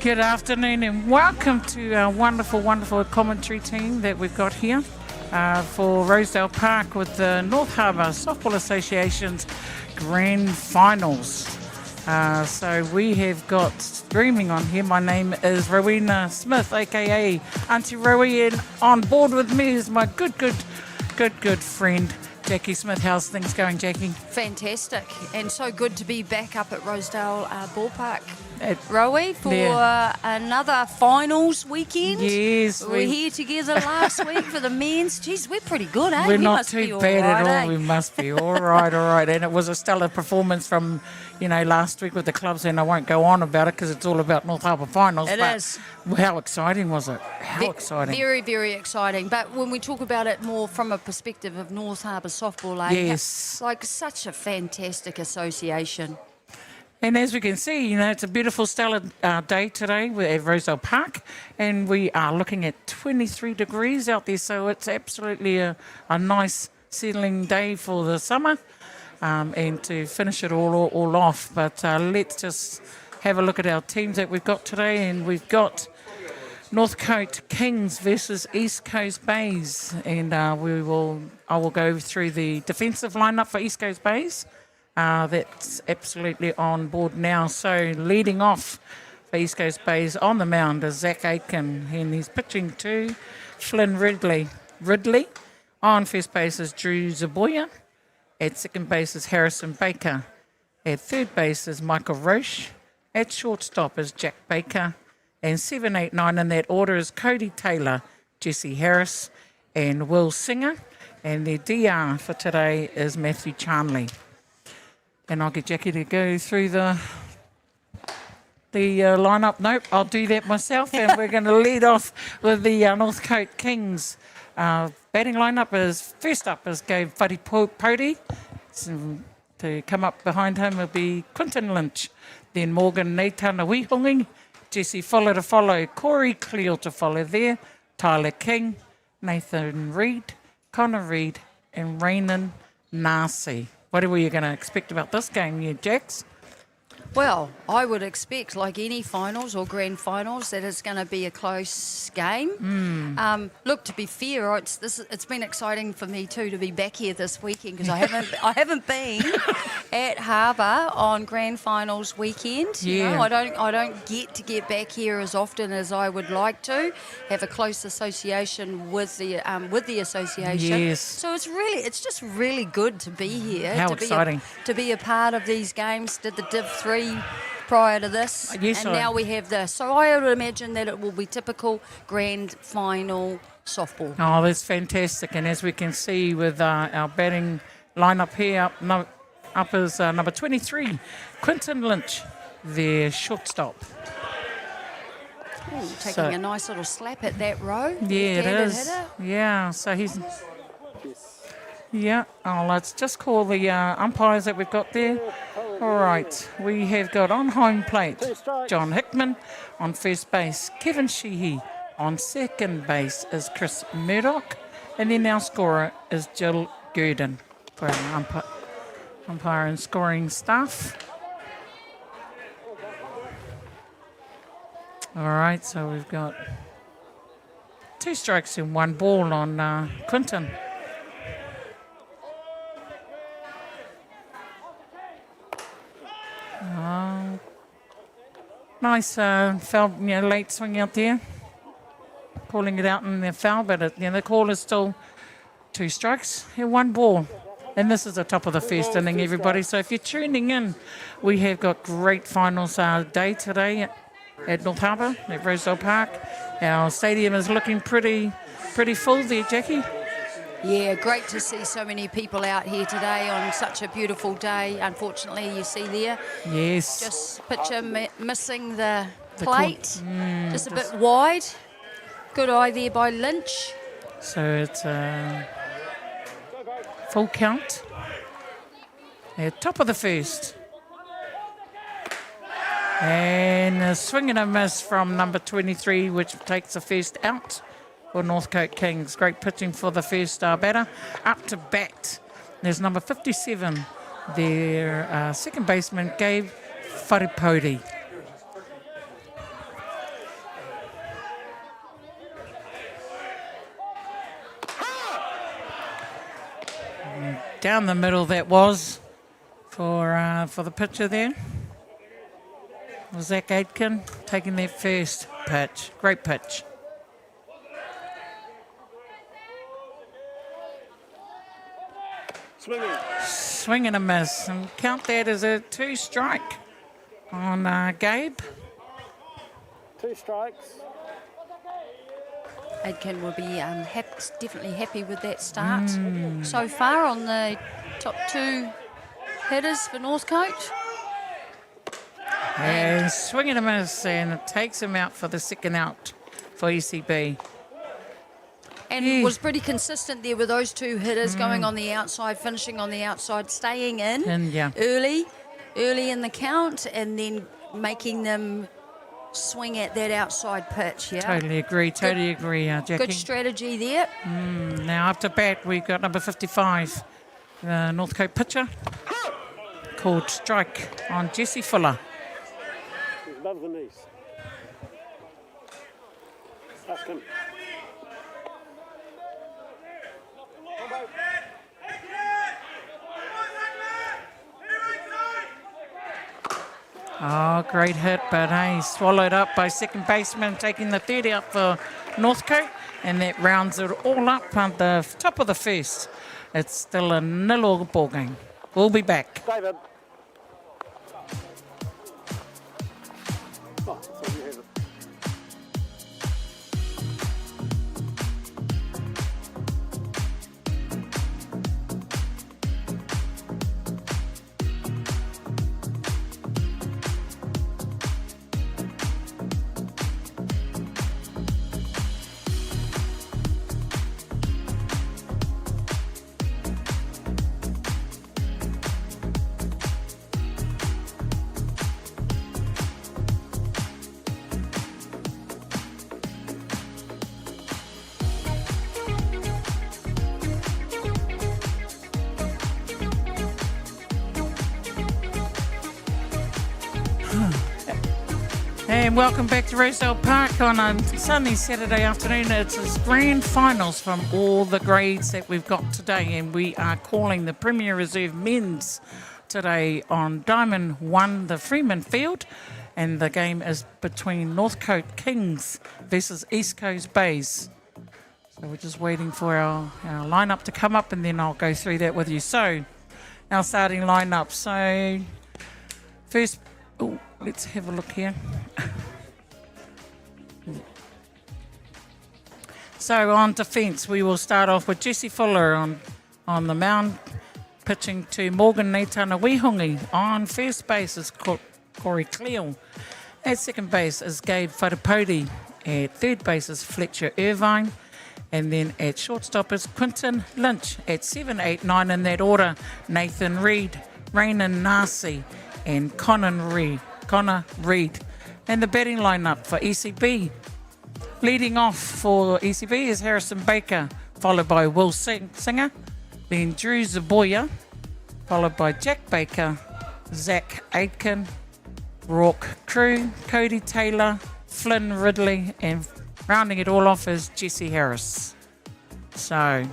Good afternoon and welcome to our wonderful, wonderful commentary team that we've got here for Rosedale Park with the North Harbour Softball Association's Grand Finals. So we have got streaming on here. My name is Rowena Smith, aka Auntie Rowie, and on board with me is my good friend Jackie Smith. How's things going, Jackie? Fantastic, and so good to be back up at Rosedale Ballpark, Rowie, for another finals weekend. Yes, we were here together last week for the men's. Jeez, we're pretty good, eh? We're not too bad at all. We must be all right. And it was a stellar performance from, last week with the clubs, and I won't go on about it because it's all about North Harbour finals. It is. How exciting was it? How exciting. Very, very exciting. But when we talk about it more from a perspective of North Harbour softball, yes, like such a fantastic association. And as we can see, it's a beautiful, stellar day today at Rosedale Park, and we are looking at 23 degrees out there, so it's absolutely a nice settling day for the summer, and to finish it all off. But let's just have a look at our teams that we've got today, and we've got Northcote Kings versus East Coast Bays, and I will go through the defensive lineup for East Coast Bays. That's absolutely on board now. So leading off for East Coast Bays on the mound is Zach Aitken, and he's pitching to Flynn Ridley. On first base is Drew Zaboya. At second base is Harrison Baker. At third base is Michael Roche. At shortstop is Jack Baker. And 7, 8, 9 in that order is Cody Taylor, Jesse Harris, and Will Singer. And their DR for today is Matthew Charnley. And I'll get Jackie to go through the lineup. Nope, I'll do that myself. And we're going to lead off with the Northcote Kings. Batting lineup is, first up is Gabe Wharipoti. To come up behind him will be Quinton Lynch. Then Morgan Neitana Wihongi. Jesse Follow to follow. Corey Cleo to follow there. Tyler King. Nathan Reid. Connor Reid. And Rainan Nasi. What were you going to expect about this game, you Jax? Well, I would expect, like any finals or grand finals, that it's going to be a close game. Look, to be fair, it's been exciting for me too to be back here this weekend because I haven't been at Harbour on grand finals weekend. Yeah. I don't get back here as often as I would like to. Have a close association with the association. Yes. So it's just really good to be here. How exciting to be a part of these games. Did the Div 3 prior to this, yes, and now we have this. So I would imagine that it will be typical grand final softball. Oh, that's fantastic. And as we can see with our batting lineup here, up is number 23, Quinton Lynch, their shortstop. Ooh, taking a nice little slap at that row. Yeah, it is. Hitter. Yeah, so he's... Yeah, let's just call the umpires that we've got there. All right, we have got on home plate John Hickman, on first base Kevin Sheehy, on second base is Chris Murdoch, and then our scorer is Jill Gurdon for our umpire and scoring staff. All right, so we've got 2 strikes and 1 ball on Quinton. Nice foul, late swing out there. Calling it out in the foul, but the call is still 2 strikes and 1 ball. And this is the top of the first inning, everybody. So if you're tuning in, we have got great finals day today at North Harbour, at Rosedale Park. Our stadium is looking pretty full there, Jackie. Yeah, great to see so many people out here today on such a beautiful day. Unfortunately, you see there. Yes. Just picture missing the plate. Just a bit wide. Good eye there by Lynch. So it's a full count. At top of the first. And a swing and a miss from number 23, which takes the first out for Northcote Kings. Great pitching for the first batter. Up to bat, there's number 57, their second baseman, Gabe Wharipoti. down the middle that was for the pitcher there. Was Zach Aitken taking that first pitch. Great pitch. Swing and a miss. And count that as a 2 strike on Gabe. 2 strikes. Aitken will be definitely happy with that start so far on the top 2 hitters for Northcote. And swing and a miss, and it takes him out for the second out for ECB. And was pretty consistent there with those 2 hitters going on the outside, finishing on the outside, staying in And early in the count, and then making them swing at that outside pitch. Yeah, Totally agree, Jackie. good strategy there. Now up to bat, we've got number 55, the Northcote pitcher, called strike on Jesse Fuller. He's above the knees. Ask him. Oh, great hit, but hey, swallowed up by second baseman, taking the third out for Northcote, and that rounds it all up at the top of the first. It's still a 0-0 ball game. We'll be back. David. Oh, I thought you had it. And welcome back to Rosedale Park on a sunny Saturday afternoon. It's the grand finals from all the grades that we've got today, and we are calling the Premier Reserve Men's today on Diamond 1, the Freeman Field, and the game is between Northcote Kings versus East Coast Bays. So we're just waiting for our lineup to come up, and then I'll go through that with you. So our starting lineup. So first, let's have a look here. So on defence, we will start off with Jesse Fuller on the mound, pitching to Morgan Neitana Wihungi. On first base is Corey Cleo. At second base is Gabe Wharapodi. At third base is Fletcher Irvine. And then at shortstop is Quinton Lynch. At 7, 8, 9 in that order, Nathan Reid, Rainan Nasi, and Connor Reid. And the batting lineup for ECB. Leading off for ECB is Harrison Baker, followed by Will Singer, then Drew Zaboya, followed by Jack Baker, Zach Aitken, Rourke Crew, Cody Taylor, Flynn Ridley, and rounding it all off is Jesse Harris. So,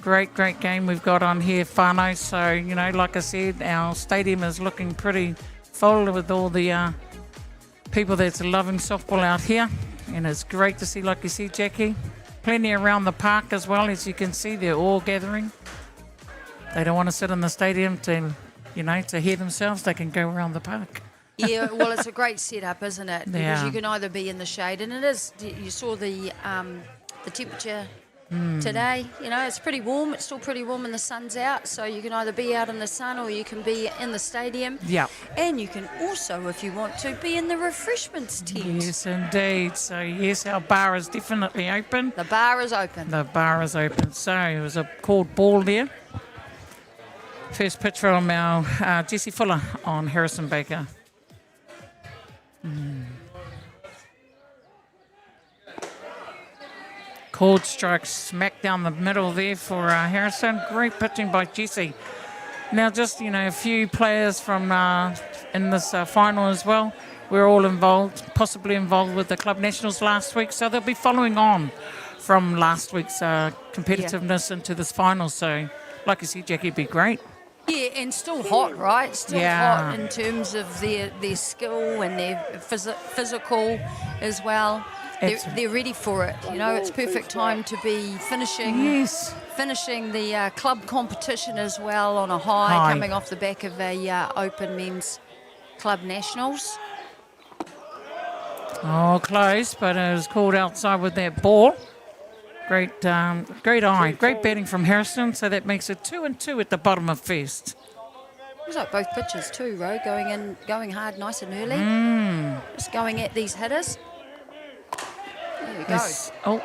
great game we've got on here, whānau. So, like I said, our stadium is looking pretty full with all the people that's loving softball out here. And it's great to see, like you see, Jackie, plenty around the park as well. As you can see, they're all gathering. They don't want to sit in the stadium to hear themselves. They can go around the park. Yeah, well, it's a great setup, isn't it? Because Yeah. you can either be in the shade, and it is. You saw the temperature today. It's pretty warm. It's still pretty warm, and the sun's out. So you can either be out in the sun or you can be in the stadium. Yeah. And you can also, if you want to, be in the refreshments tent. Yes, indeed. So, yes, our bar is definitely open. The bar is open. The bar is open. So, it was a called ball there. First pitch from our Jesse Fuller on Harrison Baker. Called strike smack down the middle there for Harrison. Great pitching by Jesse. Now, just, a few players from in this final as well. We're all possibly involved with the Club Nationals last week, so they'll be following on from last week's competitiveness into this final. So, like you said, Jackie, be great. Yeah, and still hot, right? Still Yeah. hot in terms of their skill and their physical as well. They're ready for it. You know, it's perfect time to be finishing Yes. the club competition as well on a high, coming off the back of a Open Men's Club Nationals. Oh, close, but it was called outside with that ball. Great eye, great batting from Harrison, so that makes it 2-2 at the bottom of first. Looks like both pitches too, Ro, going hard nice and early. Just going at these hitters. There we go. Yes. Oh.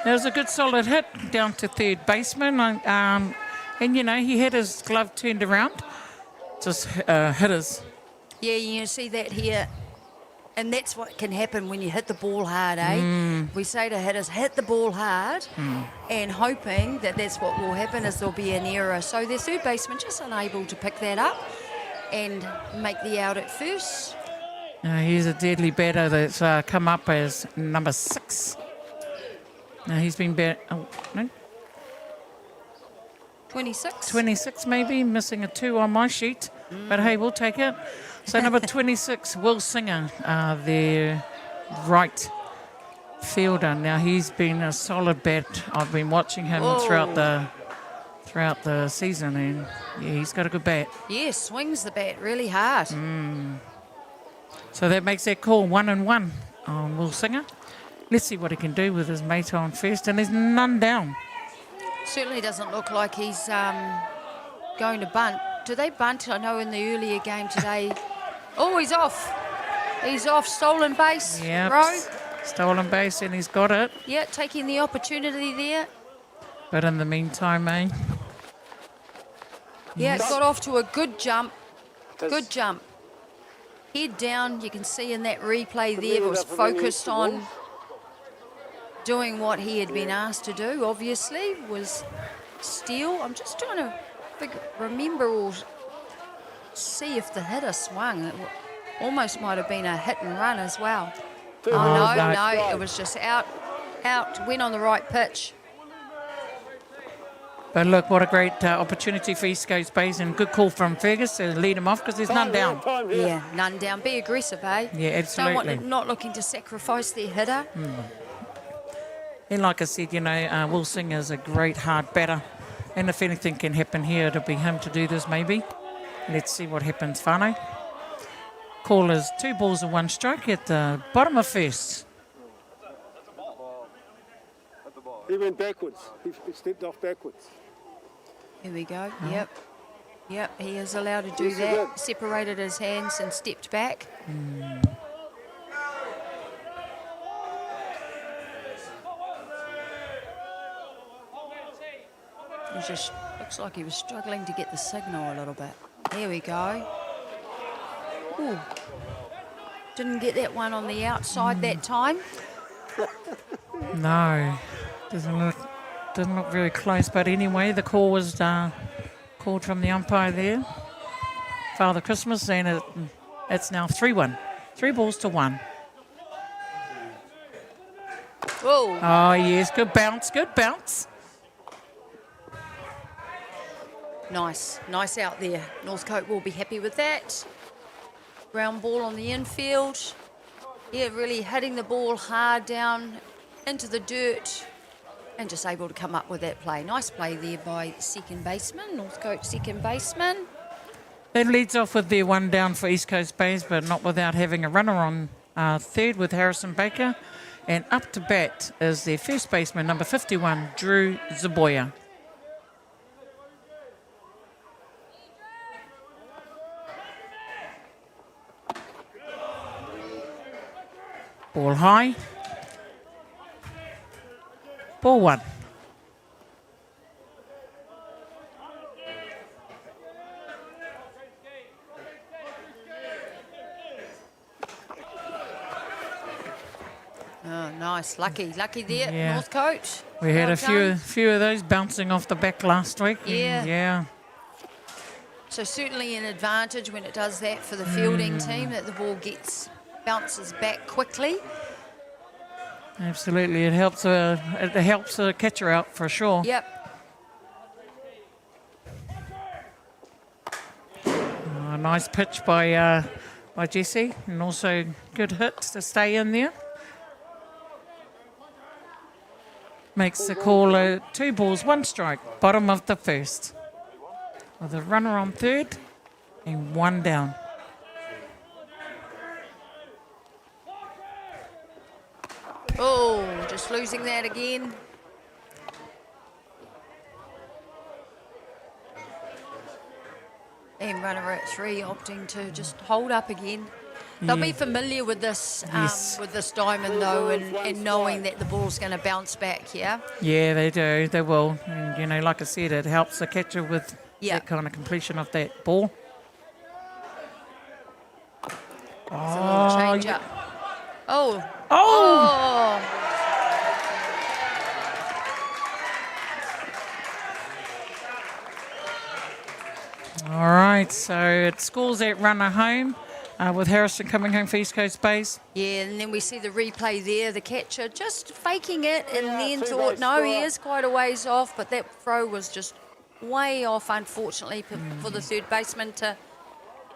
That was a good solid hit down to third baseman. And you know, he had his glove turned around. Just hitters. Yeah, you see that here. And that's what can happen when you hit the ball hard, eh? We say to hitters, hit the ball hard, and hoping that that's what will happen is there'll be an error. So their third baseman just unable to pick that up and make the out at first. He's a deadly batter that's come up as number 6. Now he's been 26. 26 maybe, missing a 2 on my sheet. But hey, we'll take it. So number 26, Will Singer, their right fielder. Now he's been a solid bat. I've been watching him throughout the season, and yeah, he's got a good bat. Yeah, swings the bat really hard. So that makes that call 1-1 on Will Singer. Let's see what he can do with his mate on first, and there's none down. Certainly doesn't look like he's going to bunt. Do they bunt? I know in the earlier game today. Oh, he's off. He's off. Stolen base. Yeah. Row. Stolen base, and he's got it. Yeah, taking the opportunity there. But in the meantime, Yeah, got off to a good jump. Good jump. Head down. You can see in that replay there, it was focused on doing what he had been asked to do, obviously, was steal. I'm just trying to remember or see if the hitter swung. It almost might have been a hit and run as well. No, it was just out, went on the right pitch. But look, what a great opportunity for East Coast Bays, and good call from Fergus to lead him off because there's none down. Yeah, none down. Be aggressive, eh? Yeah, absolutely. Not looking to sacrifice their hitter. And like I said, you know, Will Singer is a great hard batter. And if anything can happen here, it'll be him to do this maybe. Let's see what happens, Whānau. Call is 2 balls and 1 strike at the bottom of first. He went backwards. He stepped off backwards. Here we go. Yep, he is allowed to do that. Separated his hands and stepped back. It just looks like he was struggling to get the signal a little bit. There we go. Ooh. Didn't get that one on the outside that time. No, didn't look very close. But anyway, the call was called from the umpire there. Father Christmas, and it's now 3-1. 3 balls to 1. Whoa. Oh, yes, good bounce, good bounce. Nice out there. Northcote will be happy with that. Ground ball on the infield. Yeah, really hitting the ball hard down into the dirt and just able to come up with that play. Nice play there by second baseman, Northcote second baseman. That leads off with their 1 down for East Coast Bays, but not without having a runner on third with Harrison Baker. And up to bat is their first baseman, number 51, Drew Zaboya. Ball high. Ball 1. Oh, nice. Lucky there, Yeah. Northcote. We had Well a done. few of those bouncing off the back last week. Yeah. Yeah. So certainly an advantage when it does that for the fielding team, that the ball bounces back quickly. Absolutely, it helps a catcher out for sure. Yep. A nice pitch by Jesse, and also good hit to stay in there. Makes the call 2 balls, 1 strike, bottom of the first. With a runner on third and 1 down. Oh, just losing that again. And runner at 3 opting to just hold up again. They'll be familiar with this Yes. with this diamond though, and knowing that the ball's going to bounce back here. Yeah, they do. They will. And, you know, like I said, it helps the catcher with Yeah. that kind of completion of that ball. It's a little change up. Oh. Oh! All right, so it scores that runner home with Harrison coming home for East Coast base. Yeah, and then we see the replay there, the catcher just faking it, and then two thought, base, no, he throw is quite a ways off, but that throw was just way off, unfortunately, for the third baseman to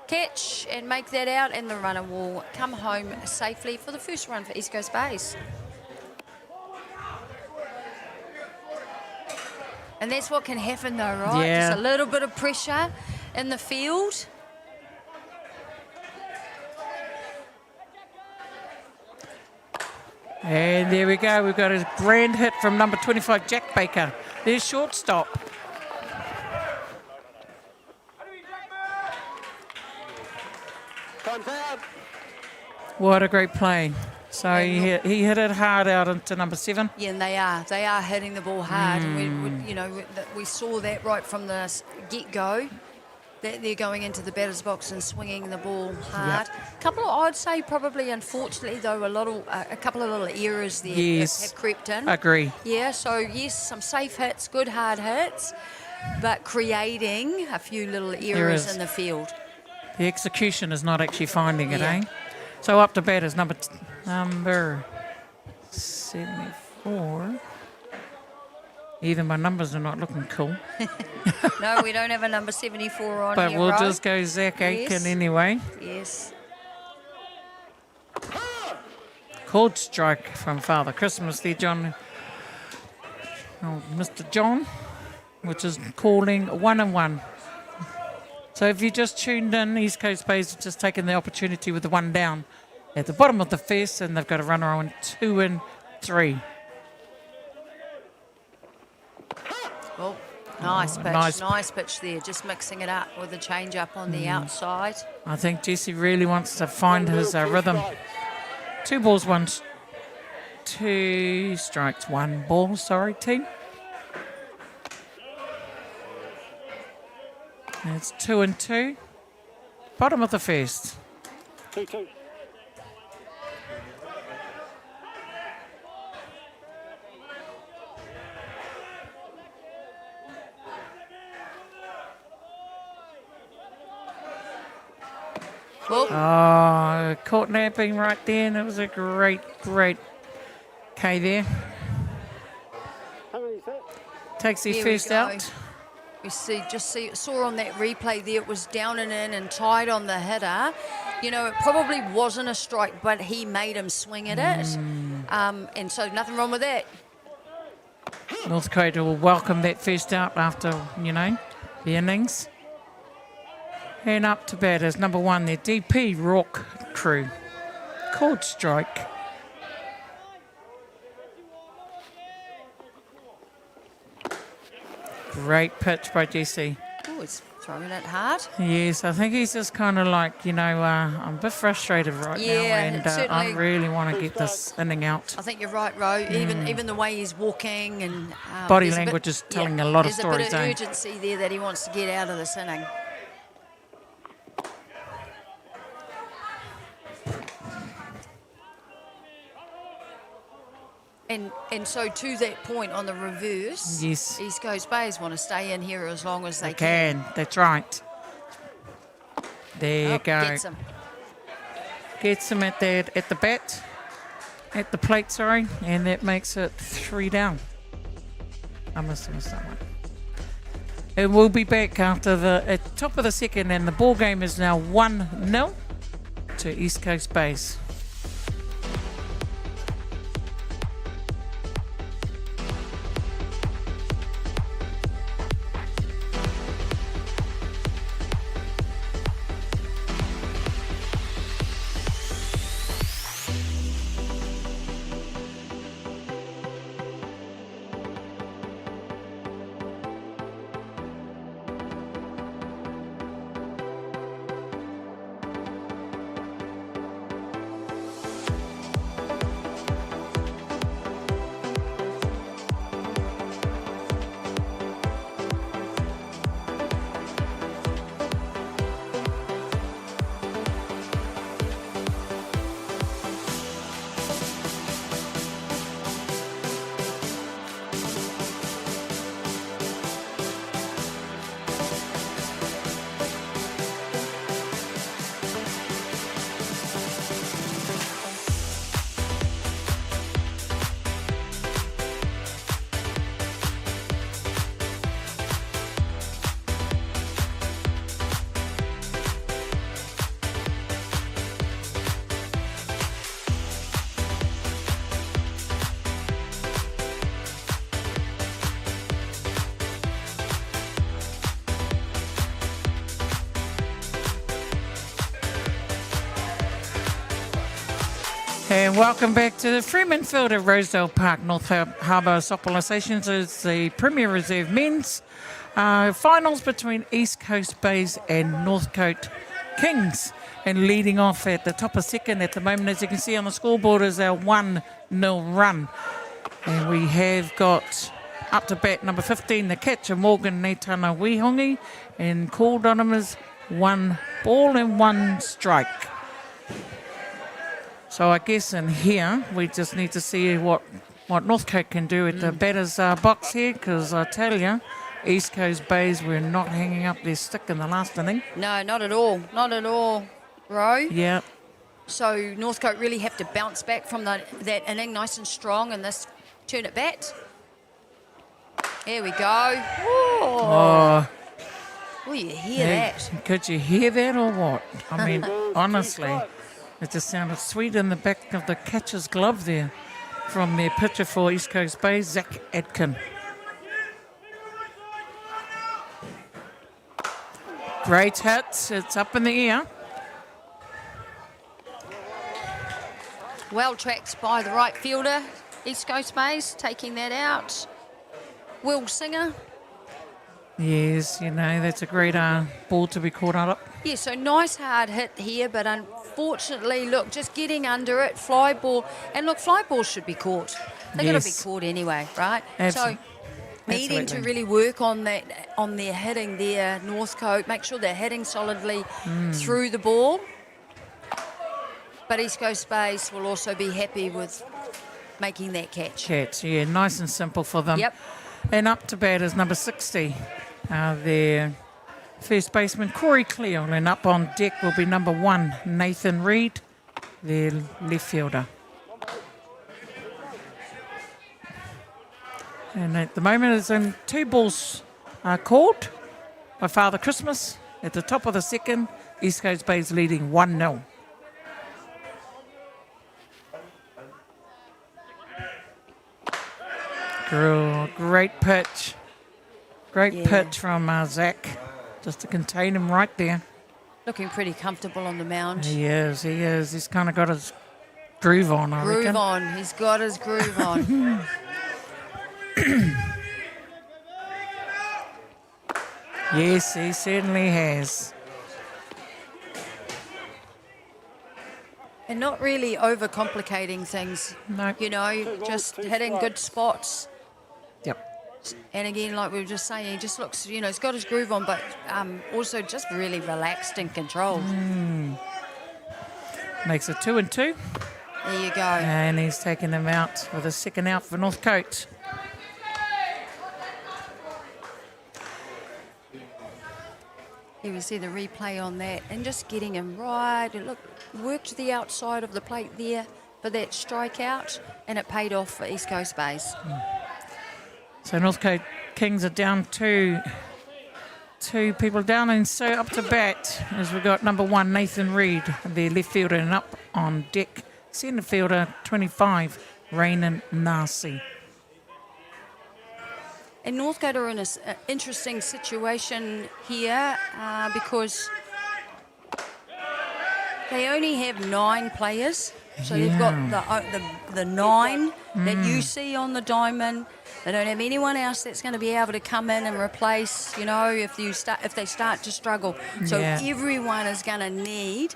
catch and make that out, and the runner will come home safely for the first run for East Coast base. And that's what can happen though, right? Yeah. Just a little bit of pressure in the field. And there we go. We've got a grand hit from number 25, Jack Baker. There's shortstop. Time's out. What a great play. So he hit it hard out into number 7. Yeah, and they are hitting the ball hard. And we saw that right from the get-go, that they're going into the batter's box and swinging the ball hard. Couple of, I'd say probably, unfortunately, though, a couple of little errors there have crept in. Agree. Yeah, so yes, some safe hits, good hard hits, but creating a few little errors in the field. The execution is not actually finding it, Yeah. eh? So up to bat is number 74. Even my numbers are not looking cool. No, we don't have a number 74 on But here, we'll Ro. just go Zach Aiken Yes. anyway. Yes. Called strike from Father Christmas there, John. Oh, Mr. John, which is calling 1-1. So if you just tuned in, East Coast Base have just taken the opportunity with the 1 down at the bottom of the first, and they've got a runner on 2 and 3. Well, nice pitch, nice nice pitch there. Just mixing it up with a change up on the outside. I think Jesse really wants to find his rhythm. 2 balls, 2 strikes, 1 ball. Sorry, team. It's 2 and 2. Bottom of the first. 2-2. Well, Oh, caught napping right there, and it was a great K there. How many is that? Takes the Here we first go. out. we saw on that replay there, it was down and in and tight on the hitter. You know, it probably wasn't a strike, but he made him swing at it. And so nothing wrong with that. Northcote will welcome that first out after, the innings. And up to bat is number 1 there, DP Rock Crew. Called strike. Great pitch by Jesse. Oh, he's throwing it hard. Yes, I think he's just kind of like, I'm a bit frustrated right now, Yeah, and I certainly. really want to get this inning out. I think you're right, Ro. Even the way he's walking and Body there's language is telling a lot of There's a bit stories, of urgency there that he wants to get out of this inning. And so to that point on the reverse, Yes. East Coast Bays want to stay in here as long as they They can, that's right. There you Oh, go. Gets him. Gets him at the bat. at the plate, sorry, and that makes it 3 down. I must have missed that one. And we'll be back after the at top of the second, and the ball game is now 1-0 to East Coast Bays. And welcome back to the Freeman Field at Rosedale Park. North Harbour Softball Associations is the Premier Reserve Men's finals between East Coast Bays and Northcote Kings. And leading off at the top of second at the moment, as you can see on the scoreboard, is our 1-0 run. And we have got up to bat number 15, the catcher, Morgan Neitana Wihongi, and called on him as 1 ball and 1 strike. So I guess in here, we just need to see what Northcote can do at the batter's box here, because I tell you, East Coast Bays were not hanging up their stick in the last inning. No, not at all. Not at all, Ro. Yeah. So Northcote really have to bounce back from that inning nice and strong in this turn at bat. There we go. Oh. Will you hear that? Could you hear that or what? I mean, honestly, it just sounded sweet in the back of the catcher's glove there from their pitcher for East Coast Bays, Zach Atkin. Great hit. It's up in the air. Well tracked by the right fielder, East Coast Bays, taking that out. Will Singer. Yes, you know, that's a great ball to be caught up. Yeah, so nice hard hit here, but unfortunately, look, just getting under it, fly ball. And look, fly balls should be caught. They're going to be caught anyway, right? So needing to really work on that, on their hitting there, Northcote, make sure they're hitting solidly through the ball. But East Coast Bays will also be happy with making that catch. Catch, yeah, nice and simple for them. Yep. And up to bat is number 60, their first baseman, Corey Cleo. And up on deck will be number 1, Nathan Reed, their left fielder. And at the moment, it's in 2 balls called by Father Christmas. At the top of the second, East Coast Bays leading 1-0. Great pitch. Great pitch from Zach, just to contain him right there. Looking pretty comfortable on the mound. He is. He's kind of got his groove on, I reckon. Groove on. He's got his groove on. Yes, he certainly has. And not really overcomplicating things. No. You know, just hitting good spots. Yep. And again, like we were just saying, he just looks, you know, he's got his groove on, but also just really relaxed and controlled. Makes it 2-2. There you go. And he's taken them out with a second out for Northcote. Here we see the replay on that and just getting him right. Look, worked the outside of the plate there for that strikeout, and it paid off for East Coast Bays. So Northcote Kings are down two people down, and so up to bat as we've got number 1 Nathan Reid, the left fielder, and up on deck centre fielder 25 Rainan Nasi. And Northcote are in an interesting situation here because they only have 9 players. So they've got the 9 that you see on the diamond. They don't have anyone else that's going to be able to come in and replace, if they start to struggle. So everyone is going to need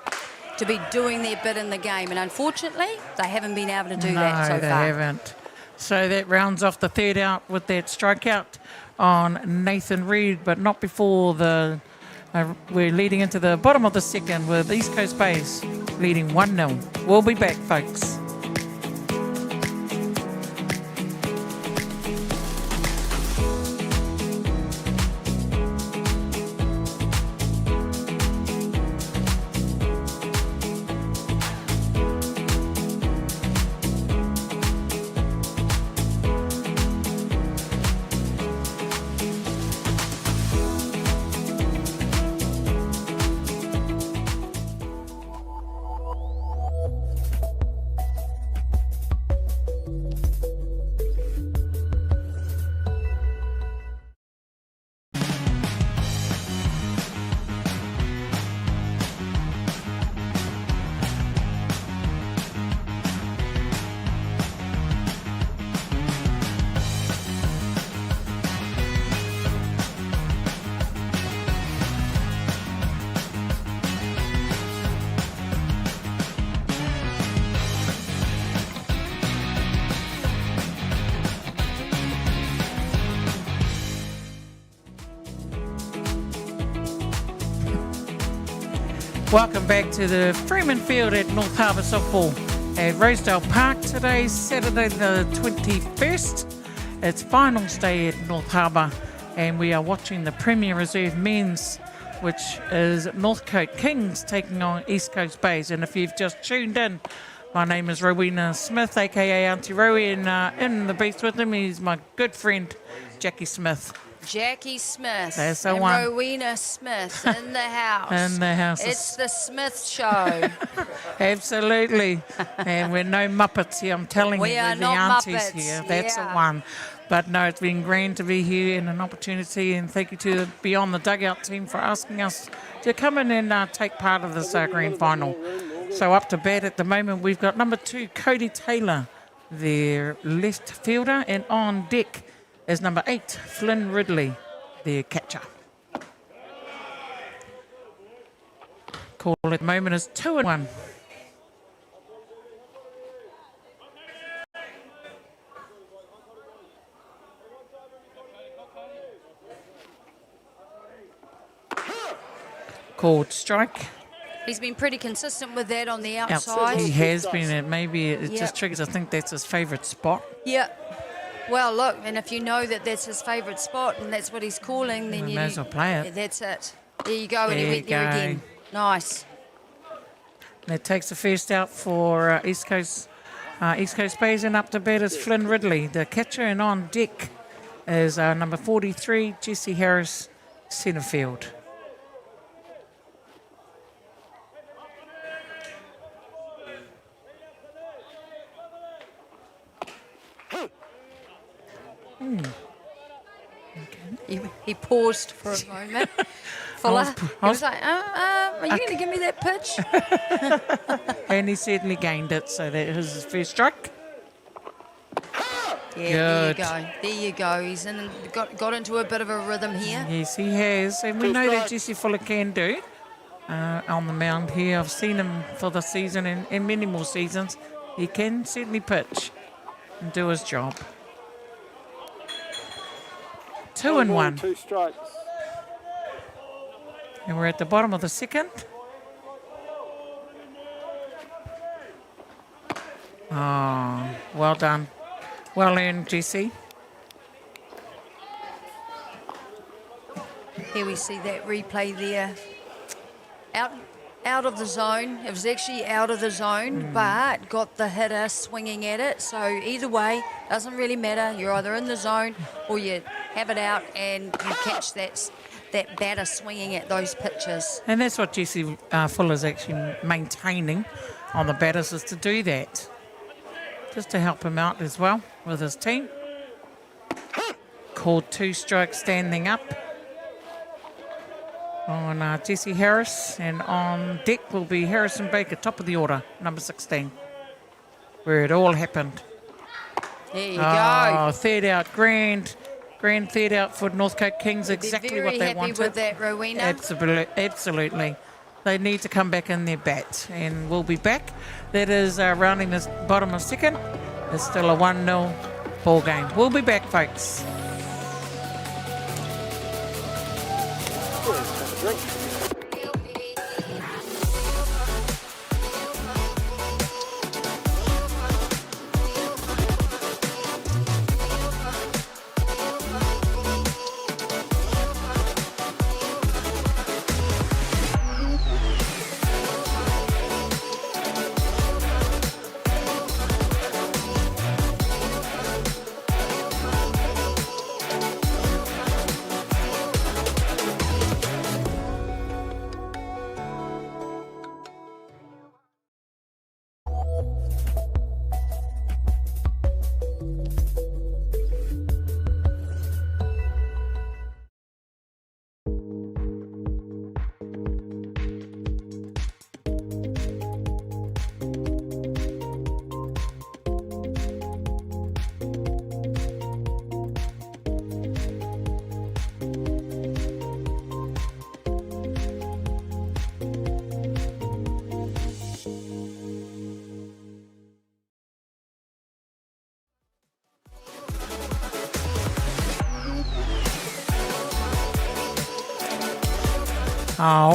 to be doing their bit in the game. And unfortunately, they haven't been able to do that so far. No, they haven't. So that rounds off the third out with that strikeout on Nathan Reid, but not before we're leading into the bottom of the second with East Coast Bays leading 1-0. We'll be back, folks. Welcome back to the Freeman Field at North Harbour Softball at Rosedale Park. Today, Saturday the 21st. It's finals day at North Harbour, and we are watching the Premier Reserve Men's, which is Northcote Kings taking on East Coast Bays. And if you've just tuned in, my name is Rowena Smith, aka Auntie Rowie, and in the booth with him is my good friend Jackie Smith. Jackie Smith. That's the and one. Rowena Smith in the house. In the house. It's the Smith Show. Absolutely. And we're no Muppets here, I'm telling We you. are We're the not aunties Muppets, here. That's the yeah. one. But no, it's been grand to be here and an opportunity, and thank you to Beyond the Dugout team for asking us to come in and take part of this grand final. So up to bat at the moment, we've got number 2, Cody Taylor, their left fielder, and on deck is number 8, Flynn Ridley, their catcher. Call at the moment is 2-1. Called strike. He's been pretty consistent with that on the outside. He has been. It maybe it just triggers. I think that's his favourite spot. Yeah. Well, look, and if you know that that's his favourite spot and that's what he's calling, then you may as well play it. That's it. There you go, and There he you went there go. again. Nice. That takes the first out for East Coast Bays, and up to bat is Flynn Ridley, the catcher, and on deck is number 43, Jesse Harris, centre field. He paused for a moment. Fuller. He was like, are you going to give me that pitch? And he certainly gained it, so that is his first strike. Yeah, Good. there you go. There you go. He's got into a bit of a rhythm here. Yes, he has, and we know that Jesse Fuller can do on the mound here. I've seen him for the season and many more seasons. He can certainly pitch and do his job. 2-1. 2 strikes. And we're at the bottom of the second. Oh, well done. Well earned, Jesse. Here we see that replay there. Out out of the zone. It was actually out of the zone, but got the hitter swinging at it. So either way, doesn't really matter. You're either in the zone or you have it out and you catch that batter swinging at those pitches. And that's what Jesse Fuller's actually maintaining on the batters, is to do that. Just to help him out as well with his team. Called 2 strikes standing up on Jesse Harris, and on deck will be Harrison Baker, top of the order, number 16, where it all happened. There you go. Third out, grand third out for Northcote Kings, exactly what they wanted. Very happy with that, Rowena. Absolutely. They need to come back in their bat, and we'll be back. That is rounding the bottom of second. It's still a 1-0 ball game. We'll be back, folks.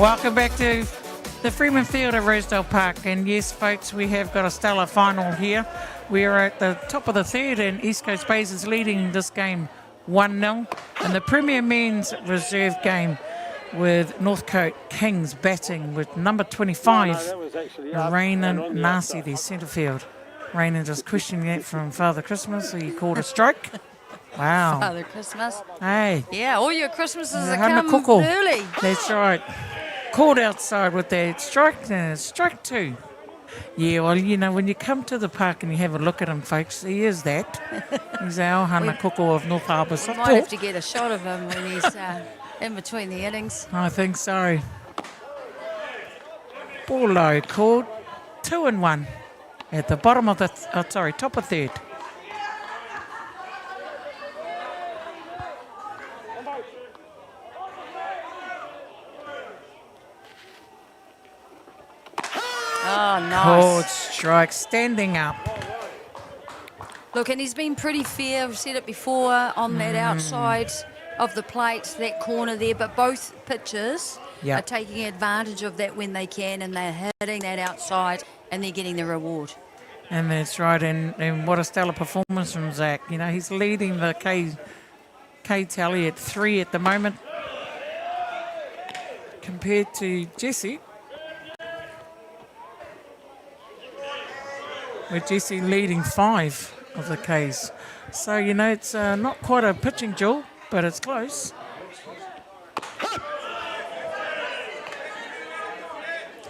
Welcome back to the Freeman Field at Rosedale Park. And yes, folks, we have got a stellar final here. We are at the top of the third, and East Coast Bays is leading this game 1-0. And the Premier Men's Reserve game with Northcote Kings batting with number 25, Rainan Nasi, the centre field. Rainan just questioning that from Father Christmas, so he called a strike. Wow. Father Christmas. Hey. Yeah, all your Christmases are Hana come kuko. early. That's right. Called outside with that strike, strike 2. Yeah, well, you know, when you come to the park and you have a look at him, folks, he is that. He's our Hana kuko of North Harbour. We might have to get a shot of him when he's in between the innings. I think so. Ball low called 2-1 at the bottom of the, top of third. Oh, nice. Called strike, standing up. Look, and he's been pretty fair. I've said it before on that outside of the plate, that corner there. But both pitchers are taking advantage of that when they can, and they're hitting that outside, and they're getting the reward. And that's right. And what a stellar performance from Zach. You know, he's leading the K tally at 3 at the moment, compared to Jesse, with Jesse leading 5 of the Ks. So, you know, it's not quite a pitching duel, but it's close.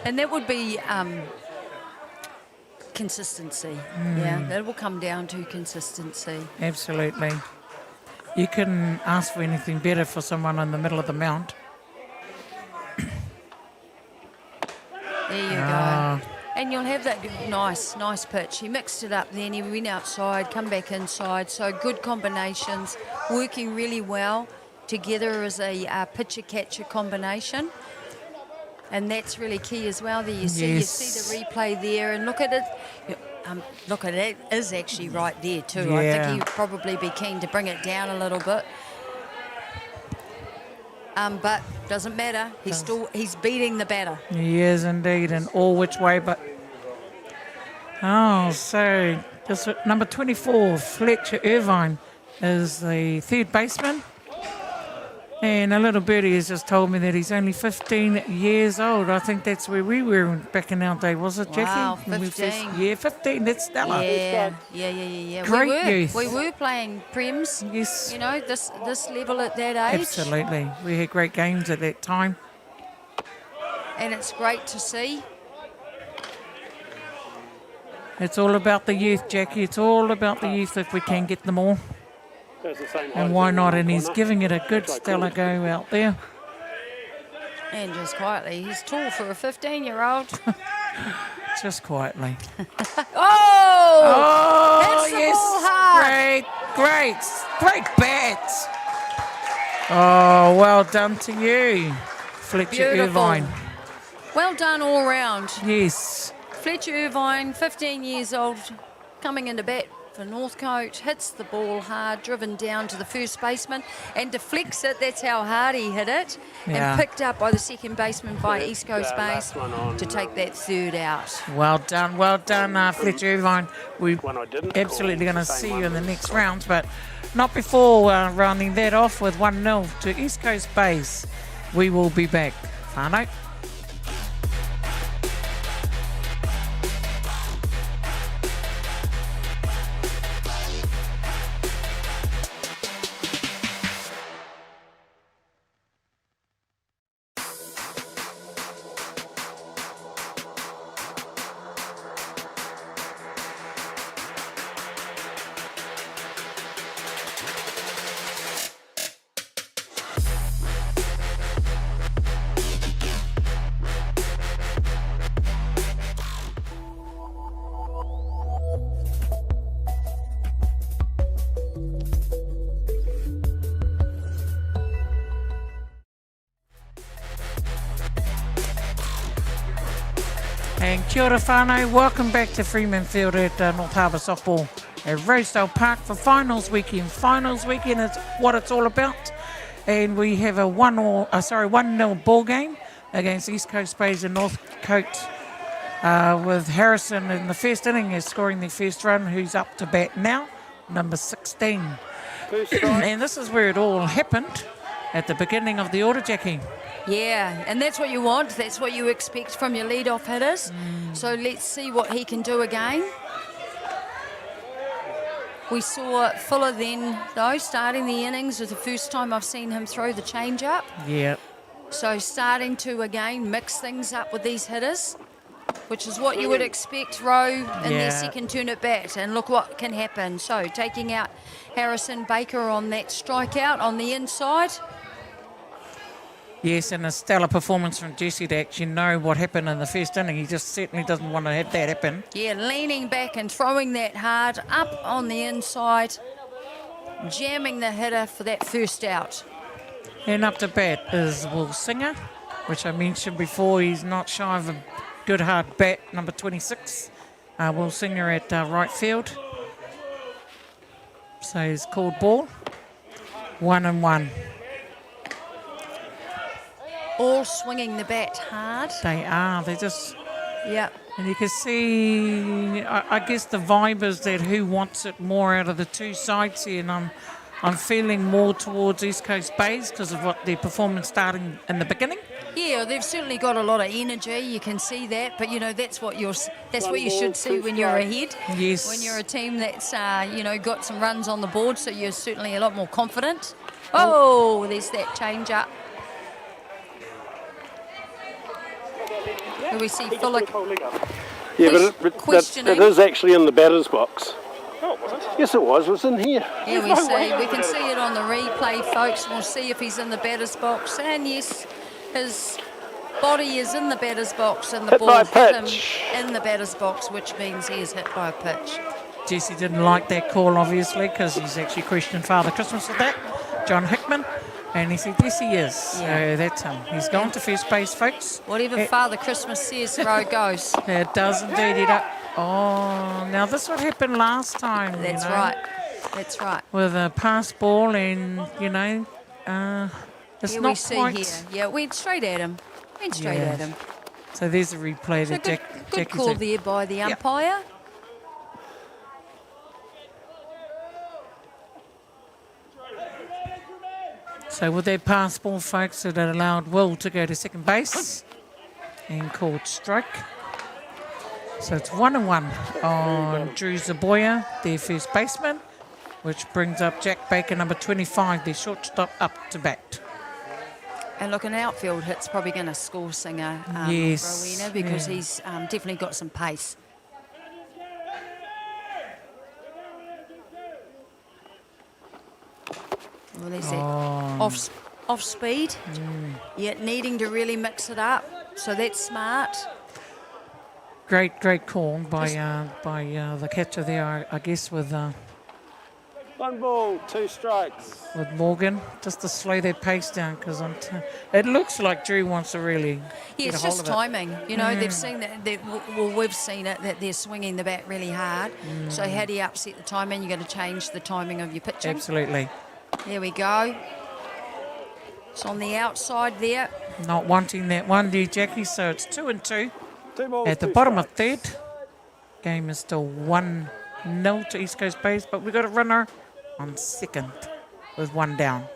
And that would be consistency. Yeah, that will come down to consistency. Absolutely. You couldn't ask for anything better for someone in the middle of the mount. There you go. And you'll have that nice pitch. He mixed it up then. He went outside, come back inside. So good combinations, working really well together as a pitcher-catcher combination. And that's really key as well. There you see the replay there, and look at it. Look at it. It is actually right there too. Yeah. I think he'd probably be keen to bring it down a little bit. But doesn't matter. He's beating the batter. He is indeed, in all which way. But so this number 24, Fletcher Irvine, is the third baseman. And a little birdie has just told me that he's only 15 years old. I think that's where we were back in our day, was it, Jackie? Wow, When we 15. Yeah, 15. That's stellar. Yeah. Great youth. We were playing Prems. Yes. You know, this level at that age. Absolutely. We had great games at that time. And it's great to see. It's all about the youth, Jackie. It's all about the youth if we can get them all. Goes the same height And as why the not? one And he's corner. giving it a good stellar go out there. And just quietly, he's tall for a 15-year-old. Just quietly. Oh! Oh, Hits the ball hard. Great bats. Oh, well done to you, Fletcher Beautiful. Irvine. Well done all round. Yes. Fletcher Irvine, 15 years old, coming into bat for Northcote, hits the ball hard, driven down to the first baseman and deflects it. That's how hard he hit it. Yeah. And picked up by the second baseman by East Coast last base one on, to take that third out. Well done, Fletcher Irvine. We're One I didn't absolutely call, going to the same see one you in the as- next round, but not before rounding that off with 1-0 to East Coast Base. We will be back. Whānau. And kia ora whānau, welcome back to Freeman Field at North Harbour Softball at Rosedale Park for finals weekend. Finals weekend is what it's all about. And we have a 1-0 ball game against East Coast Bays and Northcote with Harrison in the first inning is scoring the first run, who's up to bat now, number 16. First strike. And this is where it all happened at the beginning of the order, Jackie. Yeah, and that's what you want. That's what you expect from your lead-off hitters. So let's see what he can do again. We saw Fuller then, though, starting the innings. It was the first time I've seen him throw the change-up. Yeah. So starting to, again, mix things up with these hitters, which is what you would expect Rowe in their second turn at bat. And look what can happen. So taking out Harrison Baker on that strikeout on the inside. Yes, and a stellar performance from Jesse to actually know what happened in the first inning. He just certainly doesn't want to have that happen. Yeah, leaning back and throwing that hard up on the inside, jamming the hitter for that first out. And up to bat is Will Singer, which I mentioned before. He's not shy of a good hard bat, number 26. Will Singer at right field. So he's called ball. 1-1. All swinging the bat hard. They are. They're just... Yeah. And you can see, I guess the vibe is that who wants it more out of the two sides here. And I'm feeling more towards East Coast Bays because of what their performance starting in the beginning. Yeah, they've certainly got a lot of energy. You can see that, but you know that's what you should see when you're ahead. Yes. When you're a team that's got some runs on the board, so you're certainly a lot more confident. Oh, there's that change up. We see Fuller. Yeah, but questioning. it is actually in the batter's box. Oh, was it? Yes, it was. It was in here. Here we see. We can see it on the replay, folks. We'll see if he's in the batter's box. And yes, his body is in the batter's box, and the Hit ball by a hit him pitch. in the batter's box, which means he is hit by a pitch. Jesse didn't like that call, obviously, because he's actually questioned Father Christmas with that, John Hickman. And he said, yes, he is. Yeah. So that's him. He's gone to first base, folks. Whatever Father Christmas says, Rowe goes. It does indeed. Oh, now this would happen last time. That's you know, right. That's right. With a pass ball and, it's Here not we see quite. here. Yeah, went straight at him. Went straight Yeah. at him. So there's a replay So that good Jackie's call in. there by the Yep. umpire. So with that pass ball, folks, it allowed Will to go to second base and called strike. So it's 1-1 on Drew Zaboya, their first baseman, which brings up Jack Baker, number 25, their shortstop, up to bat. And look, an outfield hit's probably going to score Singer, Yes, Rowena, because yeah. he's definitely got some pace. Well, there's that off speed, yet needing to really mix it up. So that's smart. Great call by the catcher there, I guess, with 1 ball, 2 strikes. Morgan, just to slow their pace down, because it looks like Drew wants to really Yeah, get it's a hold just of it. timing. You know, they've seen that. Well, we've seen it that they're swinging the bat really hard. So how do you upset the timing? You got to change the timing of your pitching. Absolutely. There we go. It's on the outside there. Not wanting that one there, Jackie, so it's 2-2. 2 balls, At the 2 bottom of strikes. third, game is still 1-0 to East Coast Base, but we've got a runner on second with 1 down.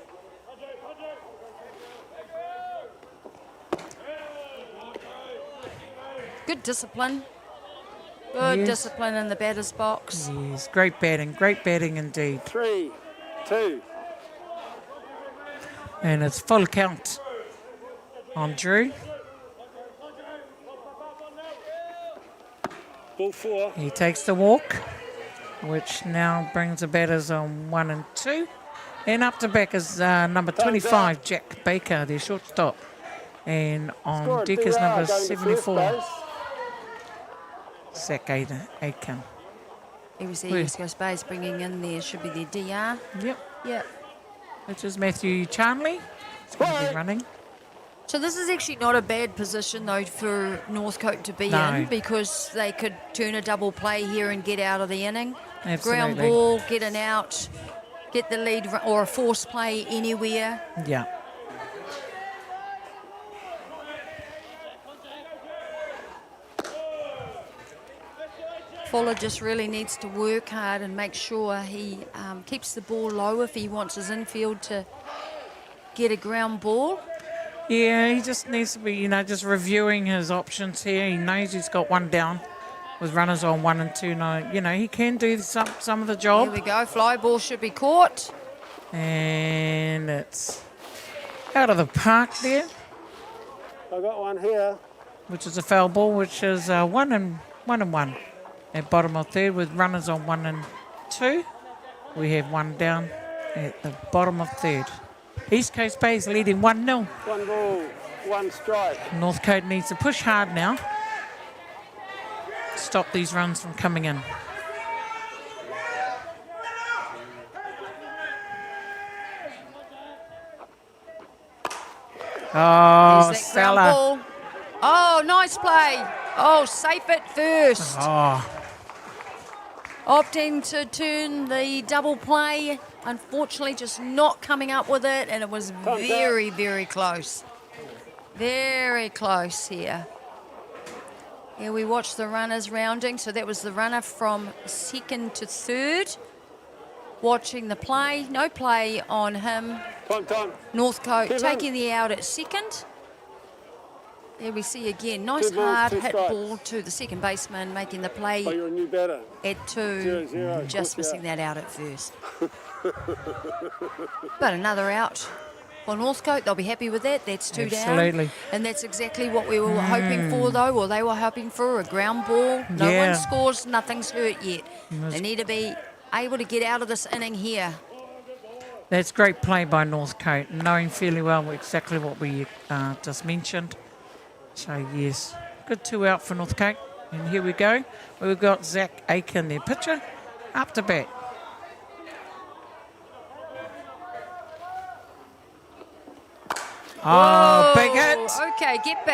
Good discipline. Good Yes. discipline in the batter's box. Yes, great batting indeed. 3, 2. And it's full count on Drew. Ball 4. He takes the walk, which now brings the batters on 1 and 2. And up to back is number 25, Jack Baker, their shortstop. And on Scored deck is DR number going to first 74, base. Zach Aiken. It was the Where? East Coast Base bringing in there. Should be their DR. Yep, Yep. which is Matthew Charnley. He's going to be running. So this is actually not a bad position, though, for Northcote to be No. in, because they could turn a double play here and get out of the inning. Ground Absolutely. ball, get an out, get the lead, or a force play anywhere. Yeah. Fuller just really needs to work hard and make sure he keeps the ball low if he wants his infield to get a ground ball. Yeah, he just needs to be, just reviewing his options here. He knows he's got 1 down with runners on 1 and 2. No, he can do some of the Here job. we go. Fly ball should be caught. And it's out of the park there, I got one here. which is a foul ball, which is 1 and 1. At bottom of third with runners on 1 and 2. We have 1 down at the bottom of third. East Coast Base leading 1-0. 1 ball, 1 strike. Northcote needs to push hard now. Stop these runs from coming in. Oh, There's that ground Salah. ball. Oh, nice play. Oh, safe at first. Oh, Opting to turn the double play. Unfortunately, just not coming up with it, and it was very, very close. Very close here. Here we watch the runners rounding. So that was the runner from second to third. Watching the play. No play on him. Time. Northcote Kevin. taking the out at second. There we see again, nice 2 balls, hard 2 hit strikes. ball to the second baseman, making the Oh, play you're a new batter. at 2. 0-0. Just Good missing out. that out at first. But another out for Northcote. They'll be happy with that. That's 2 Absolutely. down. And that's exactly what we were hoping for, though. Well, they were hoping for a ground ball. No Yeah. one scores. Nothing's hurt yet. They need to be able to get out of this inning here. that's great play by Northcote, knowing fairly well exactly what we just mentioned. So, yes, good 2 out for Northcote. And here we go. We've got Zach Aiken, their pitcher, up to bat. Oh, Whoa. big hit. Okay, get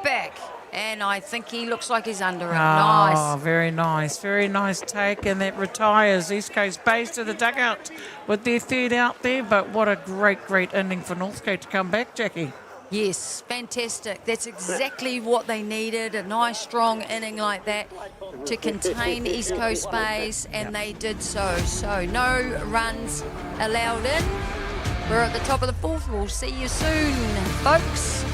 back. And I think he looks like he's under it. Oh, Nice. very nice take. And that retires East Coast Base to the dugout with their 3rd out there. But what a great inning for Northcote to come back, Jackie. Yes, fantastic. That's exactly what they needed, a nice strong inning like that to contain East Coast Base, and they did so. So no runs allowed in. We're at the top of the fourth. We'll see you soon, folks.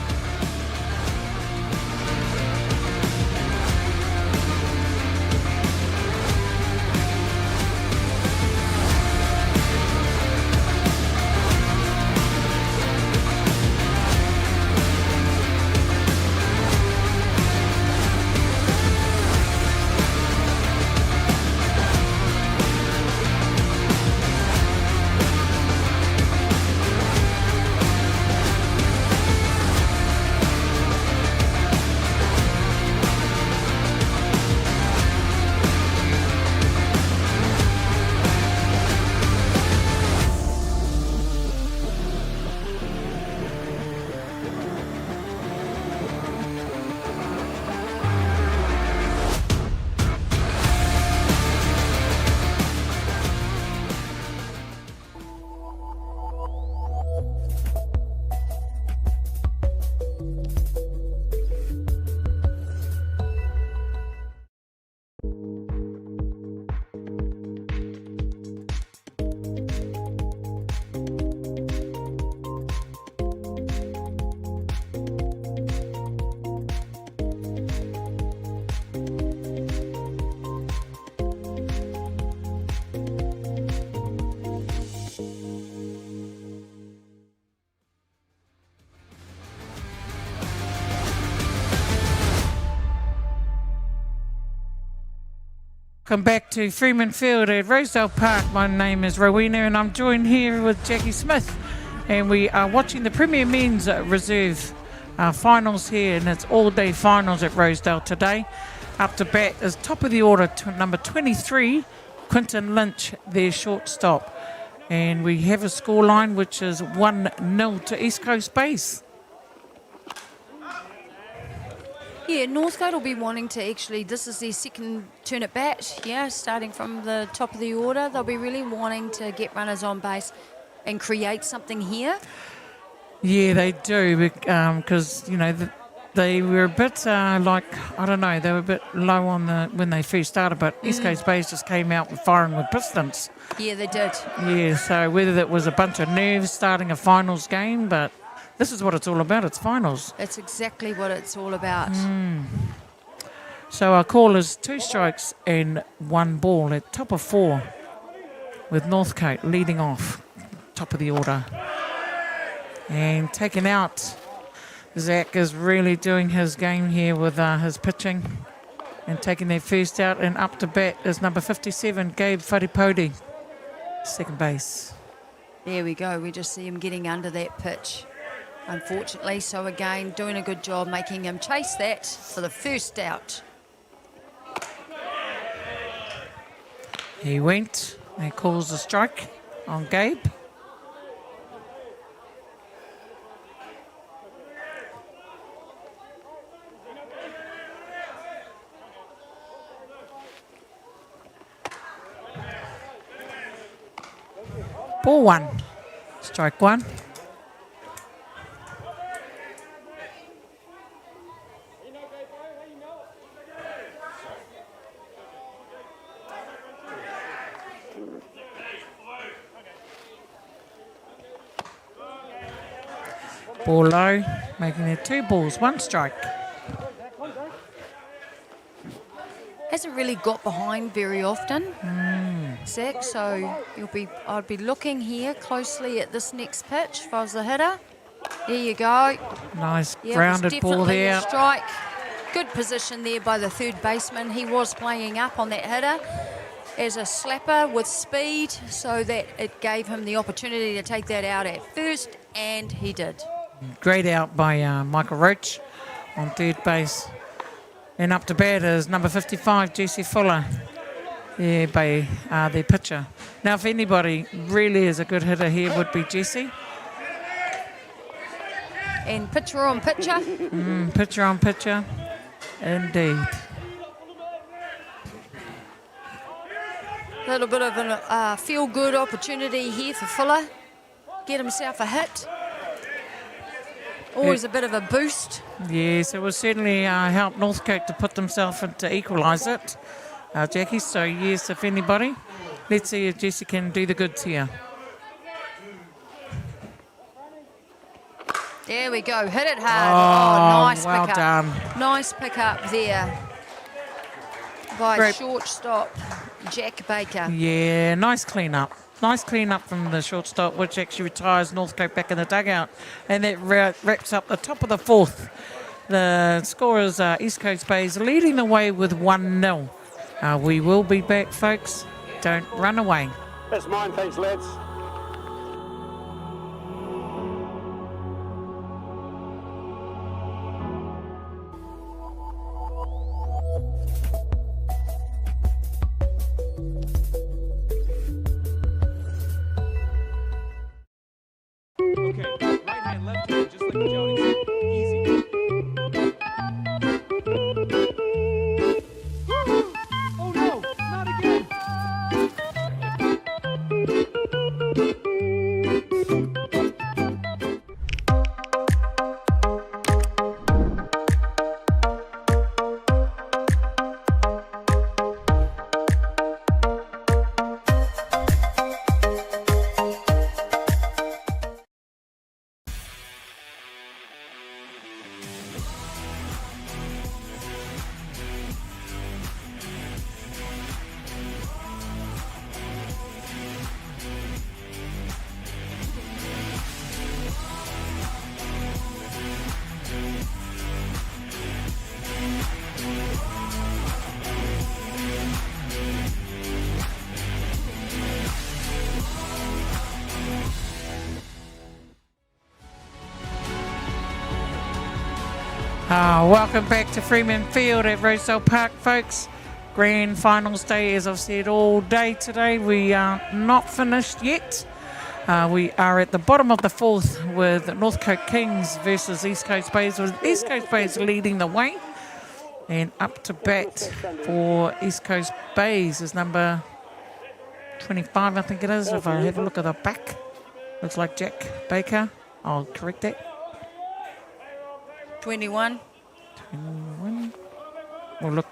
Welcome back to Freeman Field at Rosedale Park. My name is Rowena and I'm joined here with Jackie Smith, and we are watching the Premier Men's Reserve finals here, and it's all-day finals at Rosedale today. Up to bat is top of the order, number 23, Quinton Lynch, their shortstop. And we have a scoreline which is 1-0 to East Coast Base. Yeah, Northcote will be wanting to actually, this is their second turn at bat, yeah, starting from the top of the order. They'll be really wanting to get runners on base and create something here. Yeah, they do, because, you know, they were a bit like, I don't know, they were a bit low on when they first started, but East Coast Base just came out with firing with pistons. Yeah, they did. Yeah, so whether that was a bunch of nerves starting a finals game, but this is what it's all about, it's finals. That's exactly what it's all about. So our call is 2 strikes and 1 ball at top of 4 with Northcote leading off, top of the order. And taken out, Zach is really doing his game here with his pitching and taking their first out, and up to bat is number 57, Gabe Wharepodi, second base. There we go, we just see him getting under that pitch, unfortunately. So again, doing a good job making him chase that for the first out. He went and calls a strike on Gabe. Ball 1, strike 1. Ball low, making it 2 balls, 1 strike. Hasn't really got behind very often, Zach, so I'd be looking here closely at this next pitch if I was the hitter. There you go. Nice Yeah, grounded ball definitely there. a strike. Good position there by the third baseman. He was playing up on that hitter as a slapper with speed, so that it gave him the opportunity to take that out at first, and he did. Great out by Michael Roach on third base. And up to bat is number 55, Jesse Fuller, there by their pitcher. Now, if anybody really is a good hitter here, would be Jesse. And pitcher on pitcher. Pitcher on pitcher, indeed. A little bit of a feel-good opportunity here for Fuller. Get himself a hit. Always a bit of a boost. Yes, it will certainly help Northcote to put themselves in to equalise it, Jackie. So, yes, if anybody, let's see if Jesse can do the goods here. There we go. Hit it hard. Nice well pick up. done. Nice pick up there by Great. shortstop Jack Baker. Yeah, nice clean up. Nice clean up from the shortstop, which actually retires Northcote back in the dugout. And that wraps up the top of the fourth. The score is East Coast Bays leading the way with 1-0. We will be back, folks. Don't run away. That's mine, thanks, lads. Okay, right hand, left hand, just like Jody said. Easy. Oh no, not again. Welcome back to Freeman Field at Rosedale Park, folks. Grand finals day, as I've said all day today. We are not finished yet. We are at the bottom of the fourth with Northcote Kings versus East Coast Bays, with East Coast Bays leading the way. And up to bat for East Coast Bays is number 25, I think it is. If I have a look at the back, looks like Jack Baker. I'll correct that. 21. 21. We'll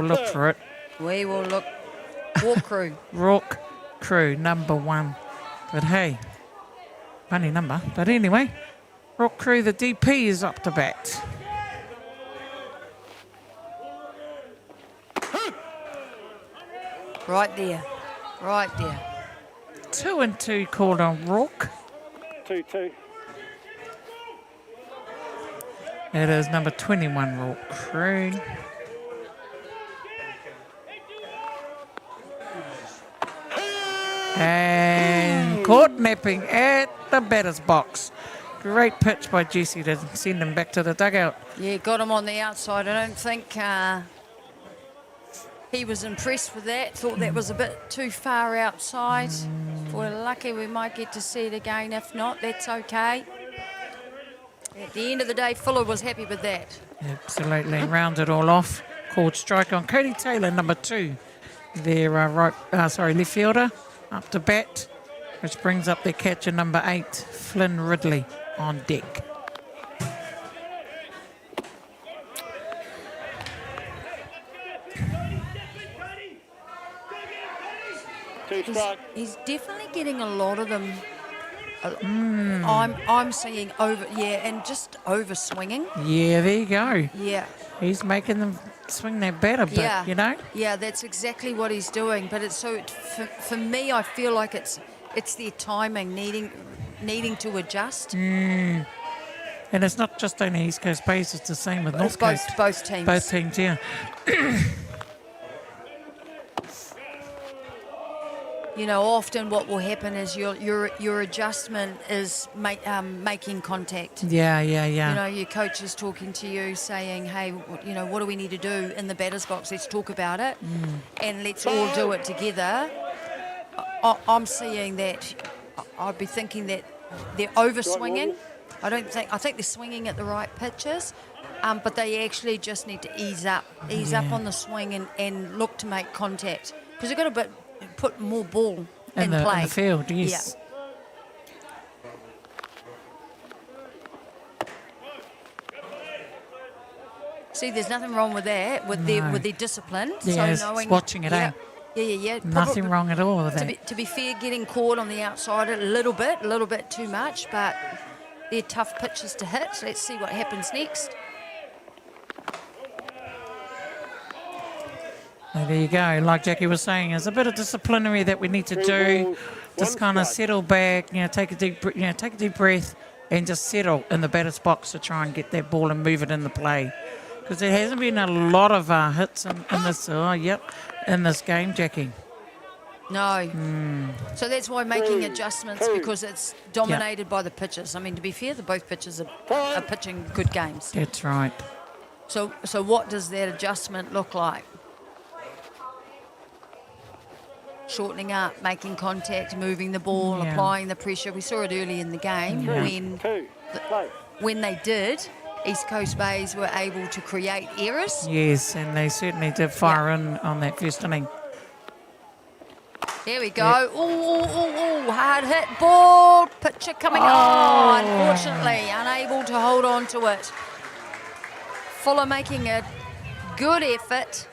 look for it. We will look. Walk crew. Rock Crew, number 1. But hey, funny number. But anyway, Rock Crew, the DP, is up to bat. Right there. Right there. 2-2 called on Rock. 2-2. It is number 21, Rock Crew. And caught napping at the batter's box. Great pitch by Jesse to send him back to the dugout. Yeah, got him on the outside. I don't think he was impressed with that. Thought that was a bit too far outside. If we're lucky, we might get to see it again. If not, that's okay. At the end of the day, Fuller was happy with that. Absolutely, rounded all off. Called strike on Cody Taylor, number 2. Their left fielder, up to bat, which brings up their catcher, number 8, Flynn Ridley, on deck. He's definitely getting a lot of them. I'm seeing and just over swinging. Yeah, there you go. Yeah. He's making them swing their bat a bit, you know? Yeah, that's exactly what he's doing. But it's for me, I feel like it's their timing, needing to adjust. And it's not just only East Coast Bays, it's the same with Northcote. Both teams. Both teams, yeah. You know, often what will happen is your adjustment is making contact. Yeah. You know, your coach is talking to you saying, hey, you know, what do we need to do in the batter's box? Let's talk about it and let's all do it together. I'm seeing that. I'd be thinking that they're over swinging. I think they're swinging at the right pitches, but they actually just need to ease up on the swing and look to make contact, because they've got to put more ball in play. In the field, yes. Yeah. See, there's nothing wrong with that, with their discipline. Yeah, so knowing, watching it, Yeah. Nothing wrong at all with that. To be fair, getting caught on the outside a little bit too much, but They're tough pitches to hit. Let's see what happens next. Well, there you go. Like Jackie was saying, there's a bit of disciplinary that we need to do. Just kind of settle back, take a deep breath, and just settle in the batter's box to try and get that ball and move it in the play. Because there hasn't been a lot of hits in this game, Jackie. No. So that's why making adjustments, because it's dominated by the pitches. I mean, to be fair, both pitches are pitching good games. That's right. So what does that adjustment look like? Shortening up, making contact, moving the ball, applying the pressure. We saw it early in the game when they did. East Coast Bays were able to create errors. Yes, and they certainly did fire in on that first inning. There we go. Ooh, hard hit ball. Pitcher coming on. Unfortunately, unable to hold on to it. Fuller making a good effort.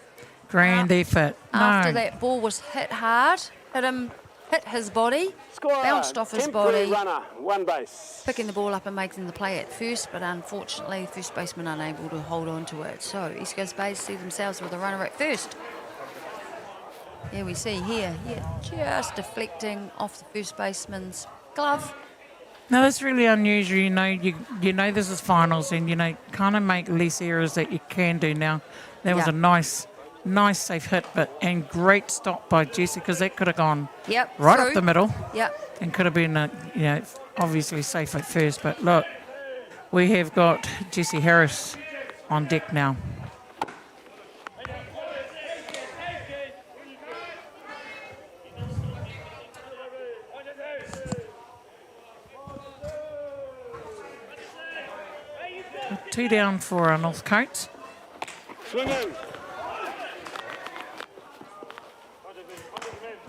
Grand effort. After that ball was hit hard, hit his body, bounced off his body, runner, one base. picking the ball up and making the play at first, but unfortunately, first baseman unable to hold on to it. So East Coast Bays see themselves with a runner at first. Here we see here, just deflecting off the first baseman's glove. Now that's really unusual. You know this is finals, and kind of make less errors that you can do now. That was a nice safe hit, and great stop by Jesse, because that could have gone right up the middle. And could have been obviously safe at first. But look, we have got Jesse Harris on deck now. Two down for Northcote. Swinging.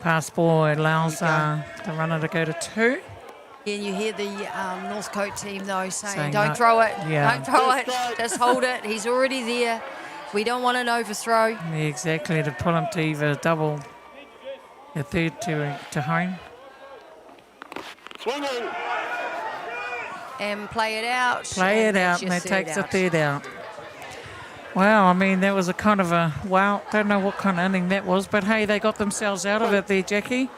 Pass ball allows the runner to go to two. Yeah, you hear the Northcote team, though, saying that, don't throw it, yeah. don't throw it, just hold it. He's already there. We don't want an overthrow. Yeah, exactly, to pull him to either double, a third to home. Swinging. And play it out. Play it out, and that takes the third out. Wow, I mean, that was a kind of don't know what kind of inning that was, but hey, they got themselves out of it there, Jackie.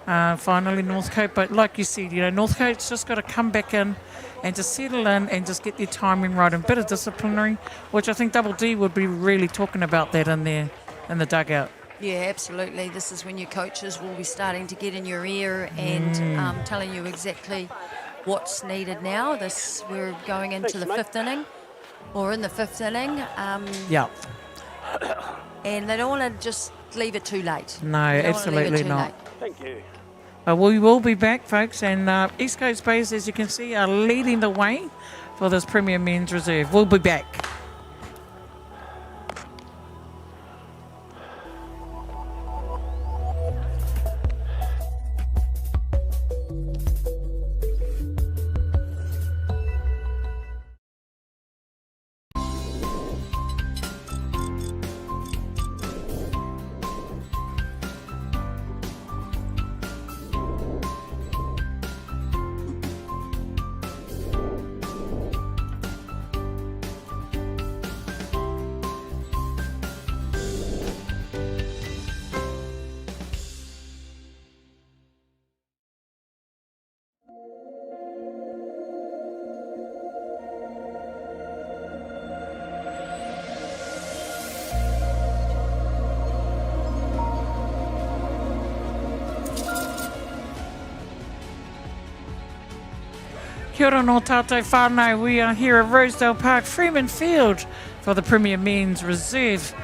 Finally, Northcote. But like you said, Northcote's just got to come back in and just settle in and just get their timing right, and a bit of disciplinary, which I think Double D would be really talking about that in the dugout. Yeah, absolutely. This is when your coaches will be starting to get in your ear and telling you exactly what's needed now. We're going into the fifth inning, or in the fifth inning. And they don't want to just leave it too late. No, absolutely not. Thank you. We will be back, folks, and East Coast Bays, as you can see, are leading the way for this Premier Men's Reserve. We'll be back. Kia ora no tātou whānau. We are here at Rosedale Park, Freeman Field, for the Premier Men's Reserve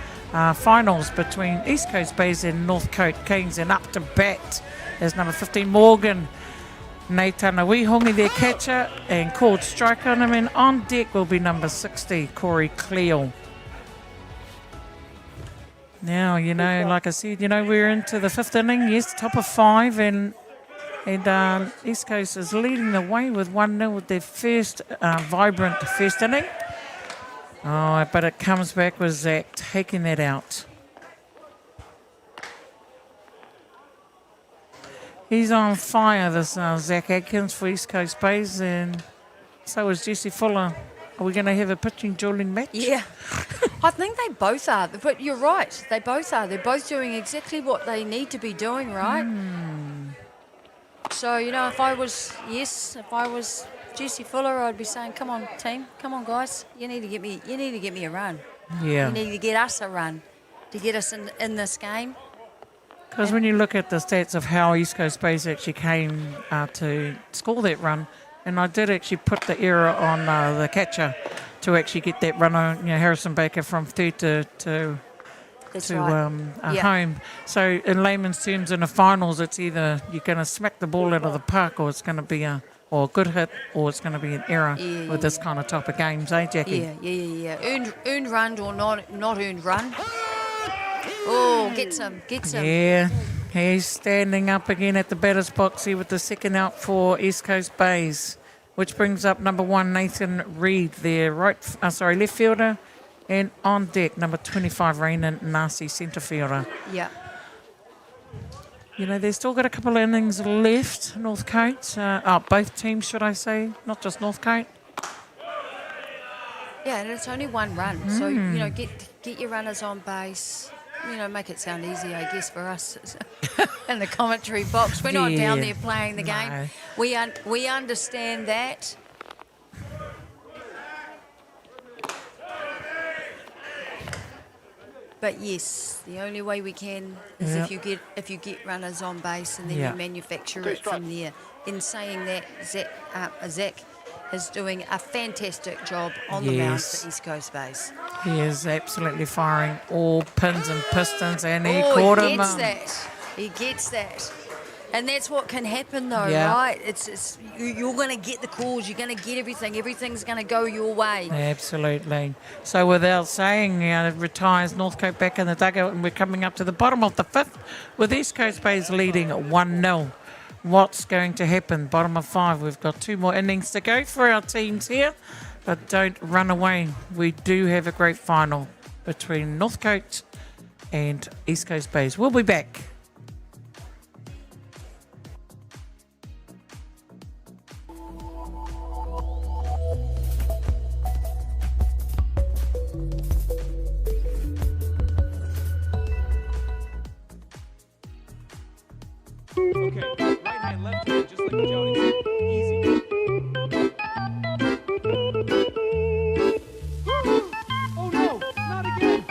finals between East Coast Bays and Northcote Kings. And up to bat is number 15, Morgan Neitana Wihongi, their catcher, and called strike on him. And on deck will be number 60, Corey Cleal. Now, like I said, we're into the fifth inning. Yes, top of five, and East Coast is leading the way with 1-0 with their first vibrant first inning. Oh, but it comes back with Zach taking that out. He's on fire, this Zach Adkins for East Coast Bays, and So is Jesse Fuller. Are we going to have a pitching dueling match? Yeah. I think they both are. But you're right. They both are. They're both doing exactly what they need to be doing, right? So, if I was Jesse Fuller, I'd be saying, come on, team. Come on, guys. You need to get me a run. Yeah. You need to get us a run to get us in this game. Because when you look at the stats of how East Coast Bays actually came to score that run, and I did actually put the error on the catcher to actually get that runner, Harrison Baker from third to That's right. Yeah. home. So in layman's terms, in the finals, it's either you're going to smack the ball out of the park, or it's going to be a good hit, or it's going to be an error with this kind of type of games, eh, Jackie? Yeah. Earned run or not earned run. Oh, gets him. Yeah, he's standing up again at the batter's box here with the second out for East Coast Bays, which brings up number 1, Nathan Reid, their left fielder, and on deck, number 25, Rainan Nasi, centre fielder. Yeah. They've still got a couple of innings left, Northcote. Both teams, should I say, not just Northcote. Yeah, and it's only one run. So, get your runners on base. Make it sound easy, I guess, for us in the commentary box. We're not down there playing the game. We understand that. But yes, the only way we can is if you get runners on base, and then you manufacture it from there. In saying that, Zach is doing a fantastic job on the mound for East Coast Bays. He is absolutely firing all pins and pistons, and he caught him. He gets that. And that's what can happen, though, Yeah. right? You're going to get the calls. You're going to get everything. Everything's going to go your way. Absolutely. So without saying, it retires Northcote back in the dugout, and we're coming up to the bottom of the 5th with East Coast Bays leading 1-0. What's going to happen? Bottom of 5. We've got 2 more innings to go for our teams here, but don't run away. We do have a great final between Northcote and East Coast Bays. We'll be back. Okay, right hand, left hand, just like Jody said. Easy. Oh no, not again.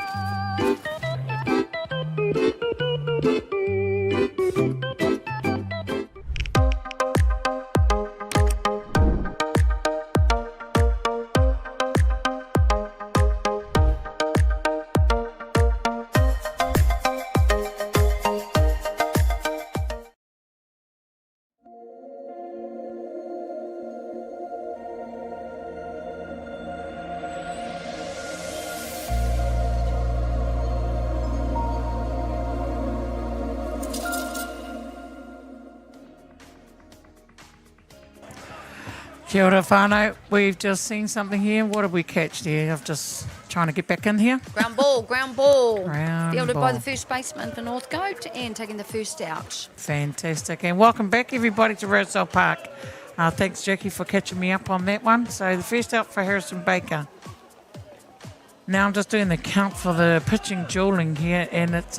Kia ora whānau. We've just seen something here. What have we catched here? I'm just trying to get back in here. Ground ball. Ground Fielded by ball. the first baseman for Northcote and taking the first out. Fantastic. And welcome back, everybody, to Rosedale Park. Thanks, Jackie, for catching me up on that one. So the first out for Harrison Baker. Now I'm just doing the count for the pitching dueling here, and it's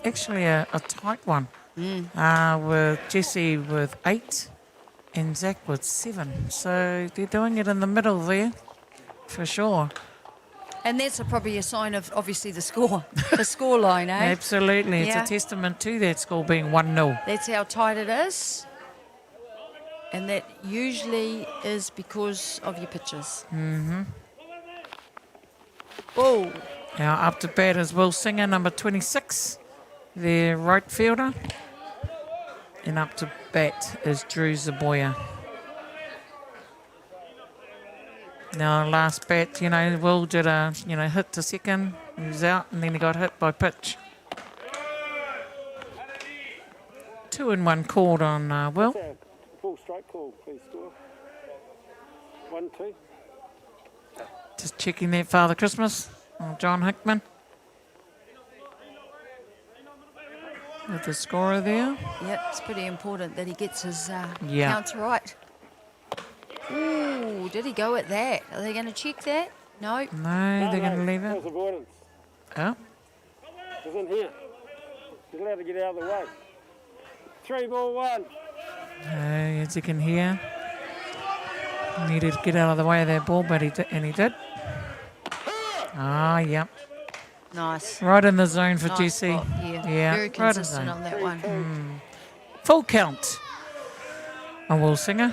actually a tight one. With Jesse with 8 and Zach with 7. So they're doing it in the middle there, for sure. And that's probably a sign of, obviously, the score line, eh? Absolutely. It's Yeah. a testament to that score being 1-0. That's how tight it is. And that usually is because of your pitches. Mm-hmm. Oh, Now up to bat is Will Singer, number 26, their right fielder. And up to bat is Drew Zaboya. Now last bat, Will did a, hit to second. He was out, and then he got hit by pitch. 2-1 called on Will. Full strike call, please score. 1-2. Just checking that, Father Christmas. John Hickman. With the scorer there. yep, it's pretty important that he gets his Yeah. counts right. Ooh. Oh, did he go at that? Are they going to check that? No. No, they're going to leave That it. was avoidance. Oh, He's in here. He's allowed to get out of the way. 3 ball 1. as you can hear, needed to get out of the way of that ball, but he did. Ah, yep. Nice. Right in the zone for Nice Jesse. spot, yeah. Yeah, Very right in consistent zone. on that one. Full count. A Will Singer.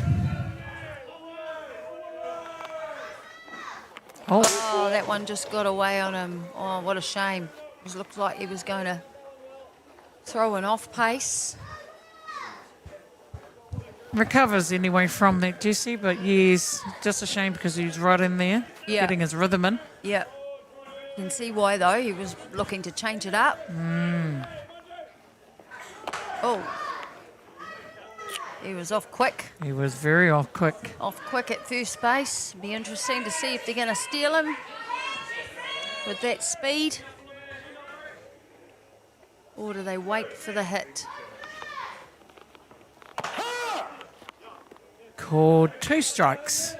Oh, Oh, that one just got away on him. Oh, what a shame. It looked like he was going to throw an off pace. recovers anyway from that, Jesse, but yes, just a shame because he was right in there, Yeah. getting his rhythm in. Yeah. You can see why, though. He was looking to change it up. Oh. He was off quick. He was very off quick. Off quick at first base. Be interesting to see if they're going to steal him with that speed. Or do they wait for the hit? Called 2 strikes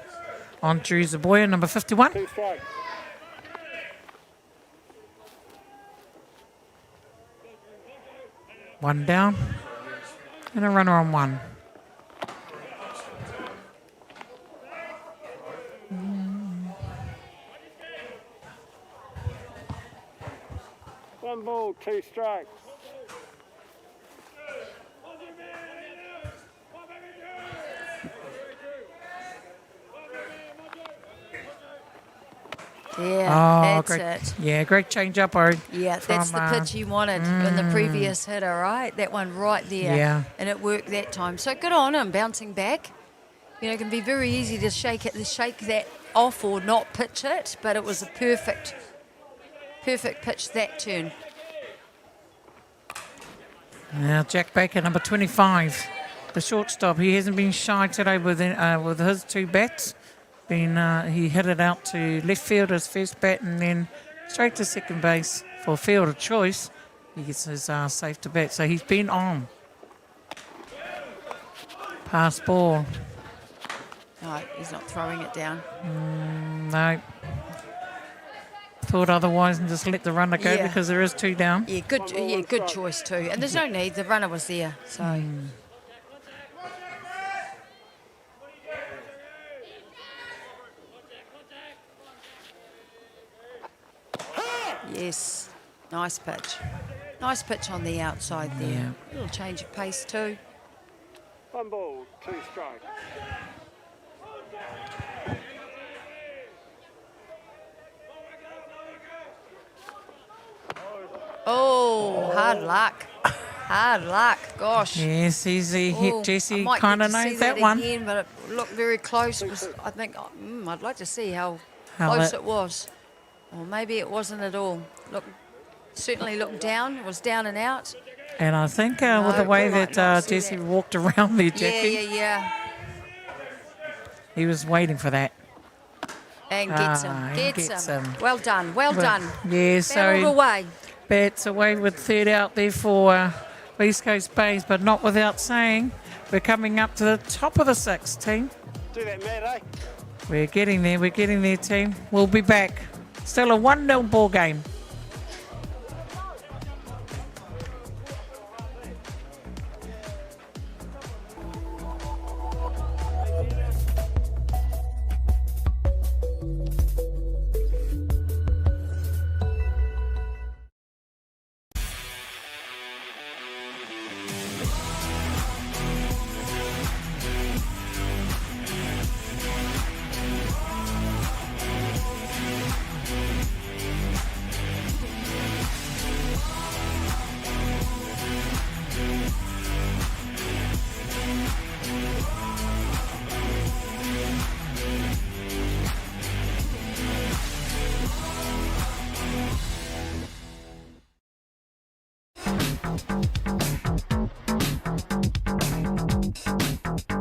on Drew Zaboya, number 51. 2 strikes. One down and a runner on 1. One ball, 2 strikes. Yeah, that's great. it. Yeah, great change up, Ori. Yeah, that's from, the pitch he wanted in the previous hitter, right? That one right there. Yeah. And it worked that time. So good on him, bouncing back. You know, it can be very easy to shake that off or not pitch it, but it was a perfect pitch that turn. Now Jack Baker, number 25, the shortstop. He hasn't been shy today with his 2 bats. He hit it out to left field as first bat and then straight to second base for field of choice. He gets his safe to bat, so he's been on. Pass ball. No, he's not throwing it down. No. Thought otherwise and just let the runner go Yeah. because there is 2 down. Yeah, good choice too. And there's no need. The runner was there. So yes, nice pitch. Nice pitch on the outside there. Yeah. Little change of pace too. One ball, 2 strikes. Oh, hard luck. Hard luck. Gosh. Yes, easy hit, Oh, I Jesse. might Kind get of to see knows that one. again, but it looked very close. It was, I think, I'd like to see how How close that- it was. Or maybe it wasn't at all. Certainly looked down. It was down and out. And I think with No, the way we might that not see Jesse that. walked around there, Jackie, Yeah. he was waiting for that. And gets him. and Gets gets him. him. Well done. Well But, done. yeah, Battled so away. bats away with 3rd out there for East Coast Bays, but not without saying we're coming up to the top of the 6th, team. Do that, Matt, eh? We're getting there, team. We'll be back. Still a 1-0 ball game.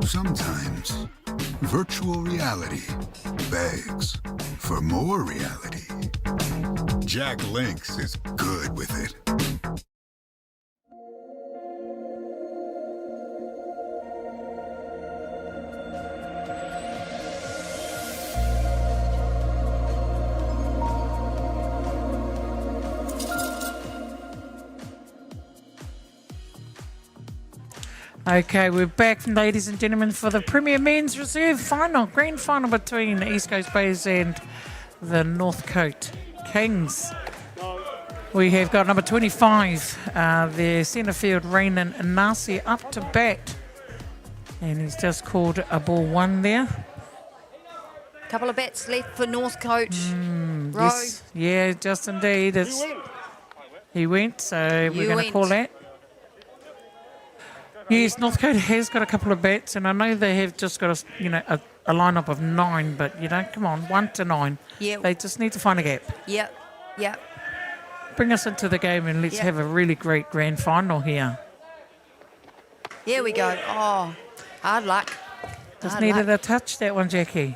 Sometimes virtual reality begs for more reality. Jack Lynx is good with it. Okay, we're back, ladies and gentlemen, for the Premier Men's Reserve Final, grand final between East Coast Bays and the Northcote Kings. We have got number 25, the centre field, Rainan Nasi, up to bat. And he's just called a ball one there. Couple of bats left for Northcote. Row. Yes, yeah, just indeed. He went, so we're going to call that. Yes, Northcote has got a couple of bats, and I know they have just got a lineup of 9, but come on, 1 to 9. Yeah. They just need to find a gap. Yep. Bring us into the game, and let's have a really great grand final here. Here we go. Oh, hard luck. Just needed a touch, that one, Jackie.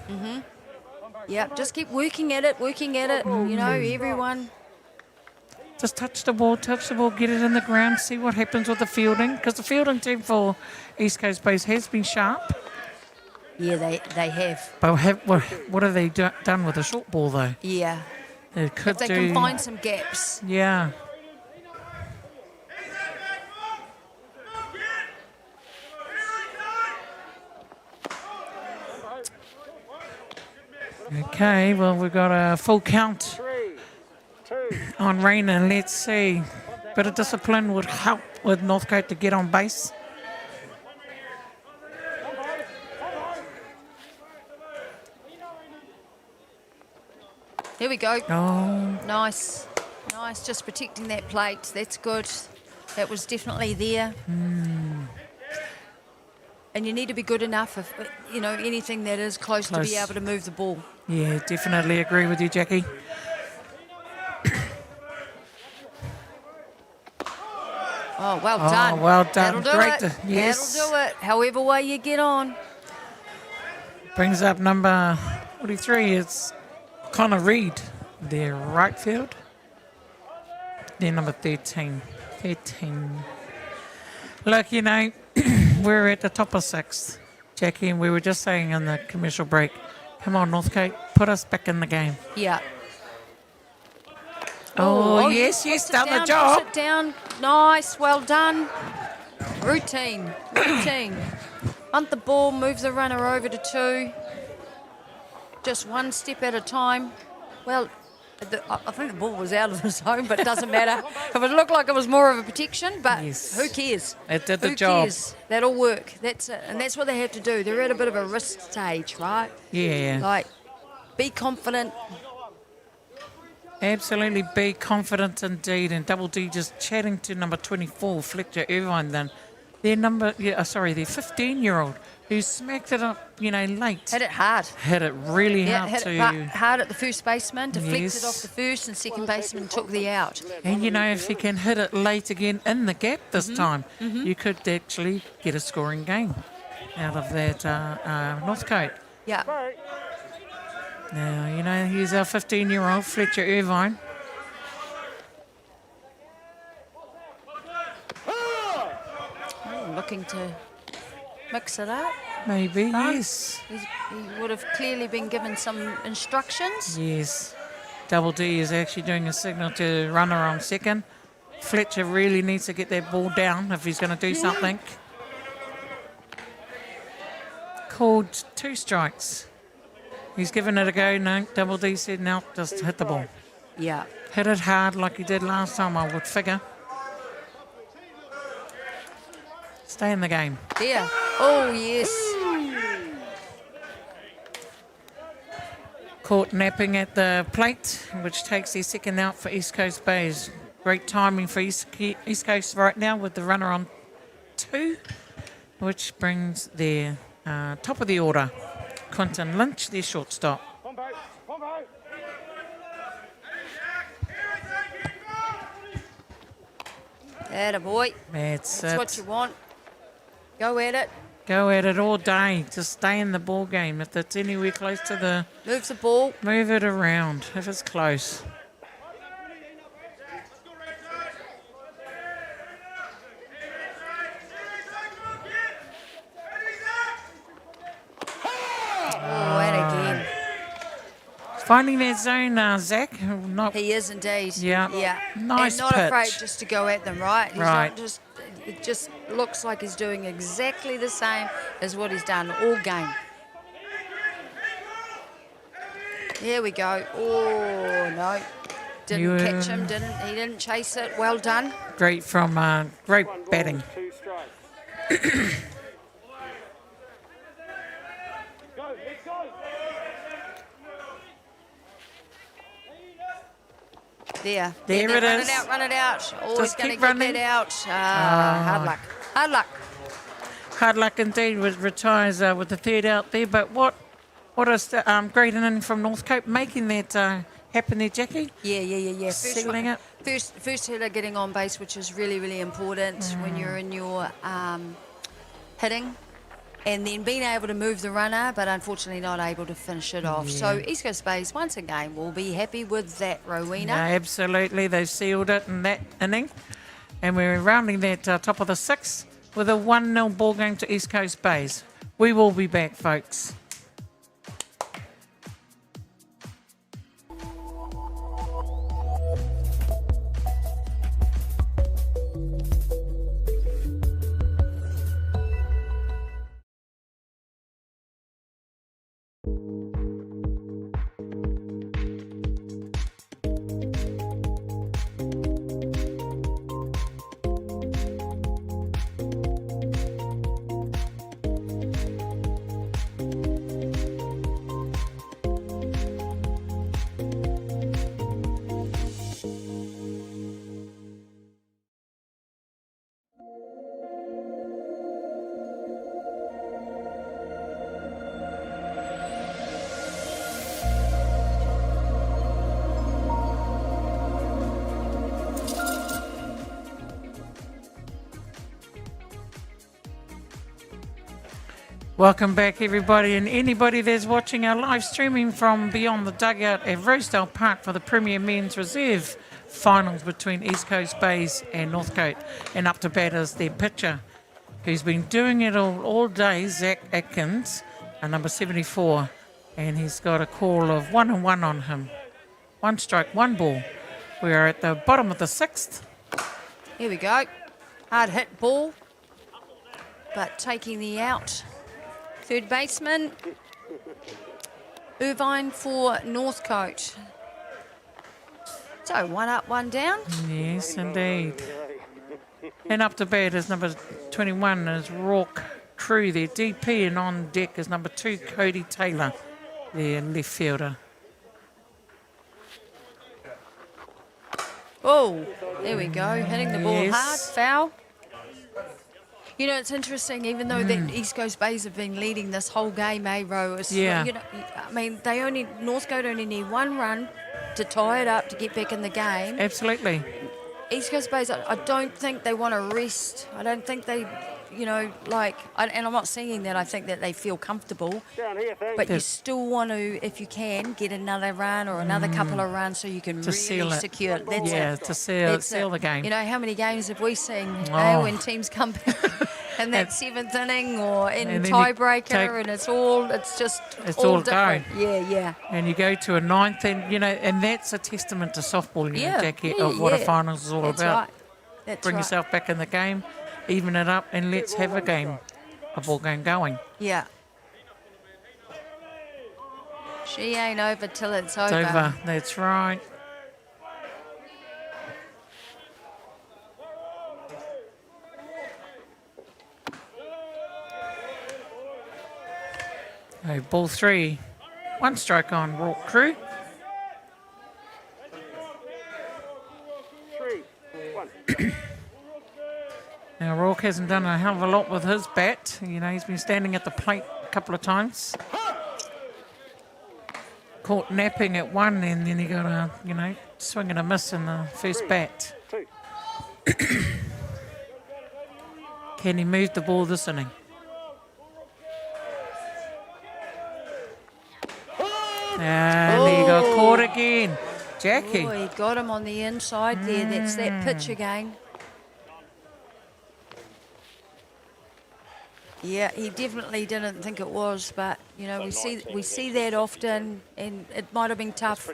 Yep, just keep working at it. Everyone. Just touch the ball, get it in the ground, see what happens with the fielding. Because the fielding team for East Coast Base has been sharp. Yeah, they have. But what have they done with the short ball, though? Yeah. They could If they can find some gaps. Yeah. Okay, well, we've got a full count on Rainan. Let's see. Bit of discipline would help with Northcote to get on base. Here we go. Oh, Nice. Just protecting that plate. That's good. That was definitely there. And you need to be good enough if, anything that is close to be able to move the ball. yeah, definitely agree with you, Jackie. Oh, well done. well done. That'll do Great it. yes. That'll do it. However way you get on. Brings up number 43. It's Connor Reid, their right field. Then number 13. Look, we're at the top of 6th, Jackie, and we were just saying in the commercial break, come on, Northcote, put us back in the game. Yeah. Oh, yes, done the job. Push it down. Nice, well done. Routine. Hunt the ball, move the runner over to 2. Just one step at a time. Well, I think the ball was out of the zone, but it doesn't matter. It looked like it was more of a protection, but who cares? It did the Who job. cares? That'll work. That's it. And that's what they have to do. They're at a bit of a risk stage, right? Yeah. Like, be confident. Absolutely be confident indeed. And Double D just chatting to number 24, Fletcher Irvine, then. Their 15-year-old who smacked it up, late. Hit it hard. Hit it really hard hit to... it hard at the first baseman, deflected Yes. off the first, and second baseman took the out. And if you can hit it late again in the gap this time, you could actually get a scoring game out of that Northcote. Yeah. Now, here's our 15-year-old, Fletcher Irvine. Looking to mix it up. Maybe, No. yes. He would have clearly been given some instructions. Yes. Double D is actually doing a signal to runner on second. Fletcher really needs to get that ball down if he's going to do something. Called 2 strikes. He's given it a go. No, Double D said no, just hit the ball. Yeah. Hit it hard like he did last time, I would figure. Stay in the game. There. Oh, yes. Caught napping at the plate, which takes their second out for East Coast Bays. Great timing for East Coast right now with the runner on 2, which brings their top of the order, Quinton Lynch, their shortstop. Attaboy. That's what you want. Go at it. Go at it all day. Just stay in the ball game. If it's anywhere close to the... Move the ball. Move it around if it's close. Oh, and again. Finding that zone, Zach. Not, He is indeed. Yeah. Yeah. Nice and not pitch. afraid just to go at them, right? He's Right. not just, It just looks like he's doing exactly the same as what he's done all game. There we go. Oh, no. Didn't catch him, he didn't chase it. Well done. Great from great One ball, batting. 2 strikes. Go, let's go. There There it run is. Run it out. Oh, he's Just going to keep get running. that out. Hard luck. Hard luck. Hard luck indeed. Retires with the third out there. But what a great inning from Northcote, making that happen there, Jackie. Yeah. Sealing it. First hitter getting on base, which is really, really important when you're in your hitting. And then being able to move the runner, but unfortunately not able to finish it off. So East Coast Bays, once again, will be happy with that, Rowena. Yeah, absolutely. They sealed it in that inning. And we're rounding that top of the sixth with a 1-0 ball game to East Coast Bays. We will be back, folks. Welcome back, everybody, and anybody that's watching our live streaming from beyond the dugout at Rosedale Park for the Premier Men's Reserve finals between East Coast Bays and Northcote. And up to bat is their pitcher, who's been doing it all day, Zach Atkins, number 74, and he's got a call of 1-1 on him. 1 strike, 1 ball. We are at the bottom of the sixth. Here we go. Hard hit ball, but taking the out. Third baseman, Irvine for Northcote. So 1 up, 1 down. Yes, indeed. And up to bat is number 21 is Rourke Crew, their DP, and on deck is number 2, Cody Taylor, their left fielder. Oh, there we go. Hitting the ball Yes. hard, foul. You know, it's interesting, even though that East Coast Bays have been leading this whole game, Ro. Yeah. You know, I mean, Northcote only need 1 run to tie it up to get back in the game. Absolutely. East Coast Bays, I don't think they want to rest. I don't think they, you know, and I'm not saying that. I think that they feel comfortable. Down here, thanks. But you still want to, if you can, get another run or another couple of runs so you can really seal it. secure it. That's Yeah, it. to seal That's the it. game. You know, how many games have we seen Oh. when teams come back in that 7th inning or in And then you tiebreaker take- and it's all all different. Yeah. And you go to a 9th, and, you know, and that's a testament to softball, you know, Jackie, of what a finals is all That's about. Right. That's Bring right. yourself back in the game, even it up, and let's have a ball game going. Yeah. She ain't over till it's It's over. over. That's right. Oh, ball 3. 1 strike on Rourke Crew. 3, 1. Now, Rourke hasn't done a hell of a lot with his bat. You know, he's been standing at the plate a couple of times. Caught napping at 1, and then he got a, you know, swing and a miss in the first bat. 2. Can he move the ball this inning? And he got caught again. Jackie. Oh, he got him on the inside there. That's that pitch again. Yeah, he definitely didn't think it was, but you know we see that often, and it might have been tough.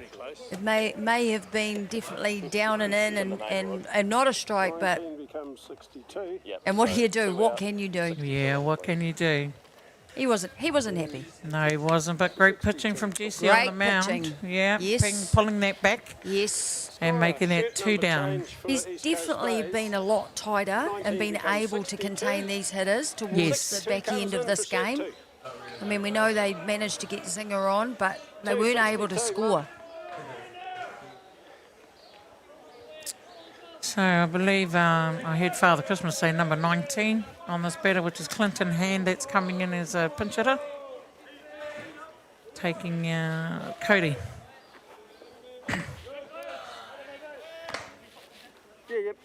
It may have been definitely down and in, and not a strike, but comes 62. Yep. And what do you do? 2 What out. can you do? Yeah, what can you do? He wasn't happy. No, he wasn't, but great pitching from Jesse on Great the mound. pitching. Yeah, Yes. pulling that back Yes. and making that 2 down. He's definitely been a lot tighter and been able to contain these hitters towards Yes. the back end of this game. I mean, we know they managed to get Zinger on, but they weren't able to score. So I believe I heard Father Christmas say number 19 on this batter, which is Clinton Hand. That's coming in as a pinch hitter, taking Cody. Yeah, yep.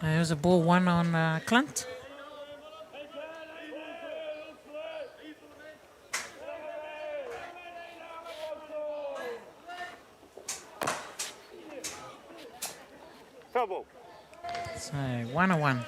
There's a ball 1 on Clint. Foul ball. So 1-1.